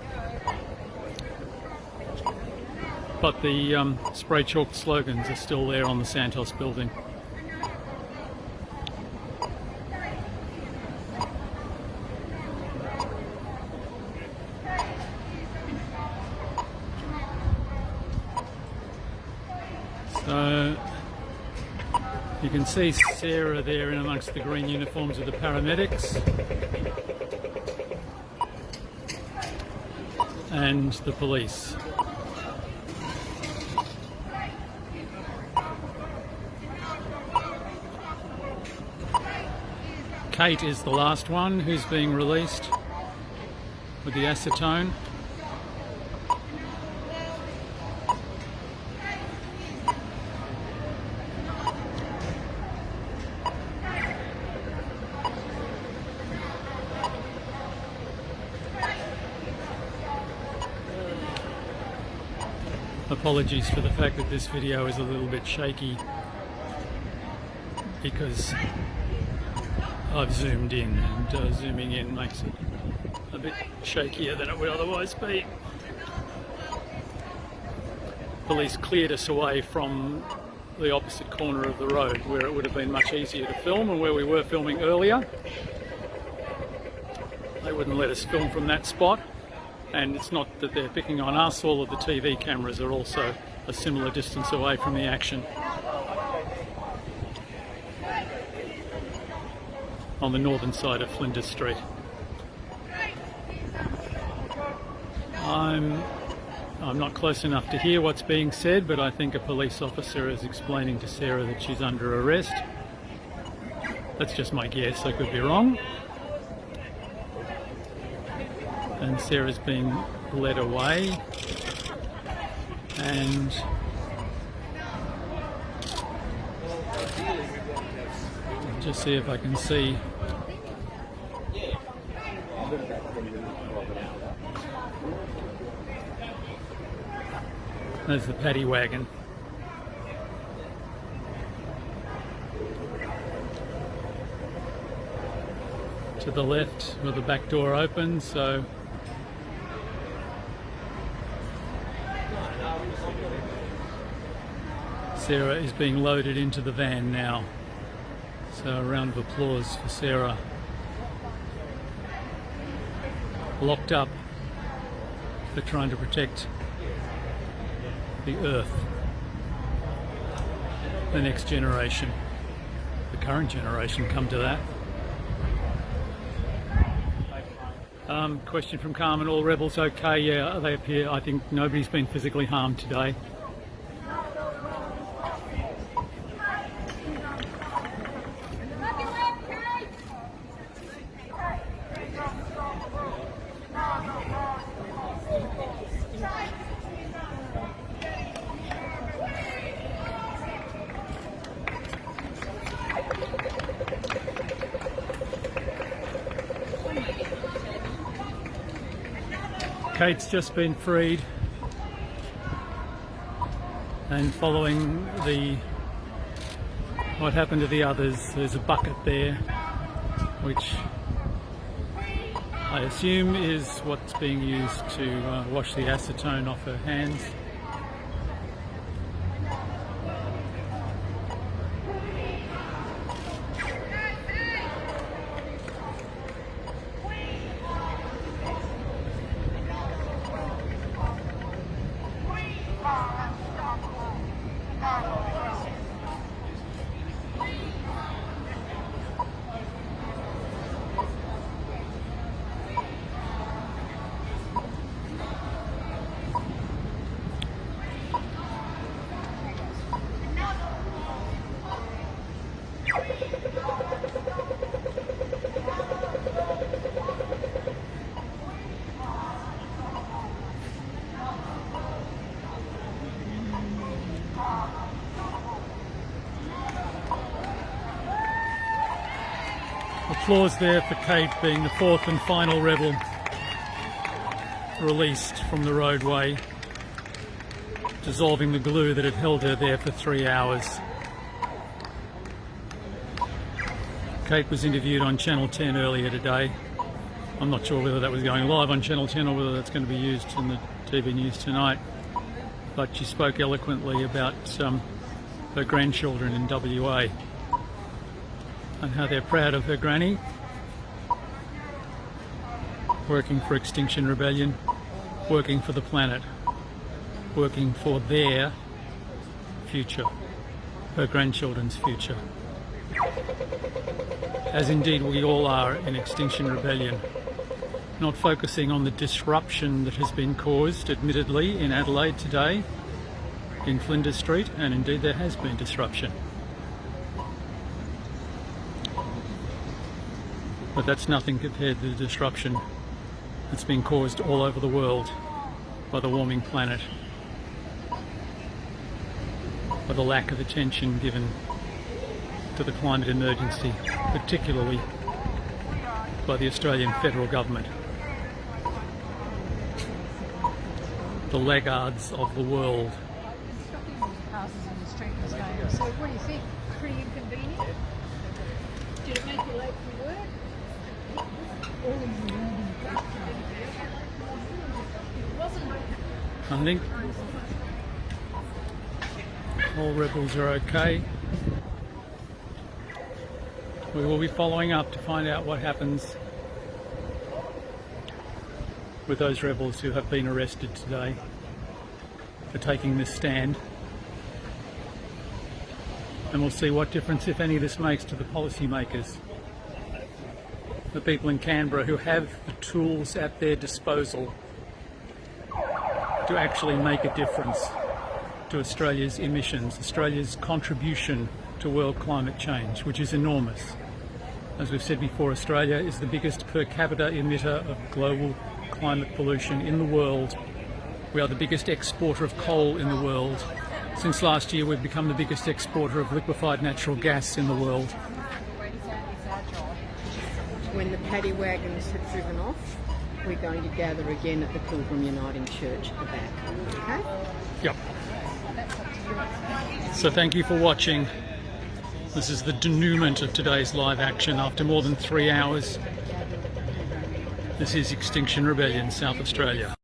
But the spray chalk slogans are still there on the Santos building. So You can see Sarah there in amongst the green uniforms of the paramedics and the police. Kate is the last one who's being released with the acetone. Apologies for the fact that this video is a little bit shaky because I've zoomed in, and zooming in makes it a bit shakier than it would otherwise be. Police cleared us away from the opposite corner of the road where it would have been much easier to film and where we were filming earlier. They wouldn't let us film from that spot. And it's not that they're picking on us, all of the TV cameras are also a similar distance away from the action. On the northern side of Flinders Street. I'm not close enough to hear what's being said, but I think a police officer is explaining to Sarah that she's under arrest. That's just my guess, I could be wrong. And Sarah's being led away, and I'll just see if I can see. There's the paddy wagon. To the left where the back door opens, so Sarah is being loaded into the van now. So a round of applause for Sarah. Locked up for trying to protect the earth. The next generation. The current generation, come to that. Question from Carmen, all rebels okay? Yeah, they appear, I think nobody's been physically harmed today. Kate's just been freed, and following what happened to the others, there's a bucket there which I assume is what's being used to wash the acetone off her hands. Applause there for Kate being the fourth and final rebel released from the roadway, dissolving the glue that had held her there for 3 hours. Kate was interviewed on Channel 10 earlier today. I'm not sure whether that was going live on Channel 10 or whether that's going to be used in the TV news tonight, but she spoke eloquently about her grandchildren in WA and how they're proud of her granny, working for Extinction Rebellion, working for the planet, working for their future. her grandchildren's future. As indeed we all are in Extinction Rebellion, not focusing on the disruption that has been caused, admittedly, in Adelaide today, in Flinders Street, and indeed there has been disruption. But that's nothing compared to the disruption that's been caused all over the world by the warming planet, by the lack of attention given to the climate emergency, particularly by the Australian federal government. The laggards of the world. So what do you think? Pretty inconvenient? Did it make you late for work? I think all rebels are okay. We will be following up to find out what happens with those rebels who have been arrested today for taking this stand. And we'll see what difference, if any, this makes to the policymakers, the people in Canberra who have the tools at their disposal to actually make a difference to Australia's emissions, Australia's contribution to world climate change, which is enormous. As we've said before, Australia is the biggest per capita emitter of global climate pollution in the world. We are the biggest exporter of coal in the world. Since last year, we've become the biggest exporter of liquefied natural gas in the world. When the paddy wagons have driven off, we're going to gather again at the Pilgrim Uniting Church at the back. Okay? Yep. So thank you for watching. This is the denouement of today's live action after more than 3 hours. This is Extinction Rebellion South Australia.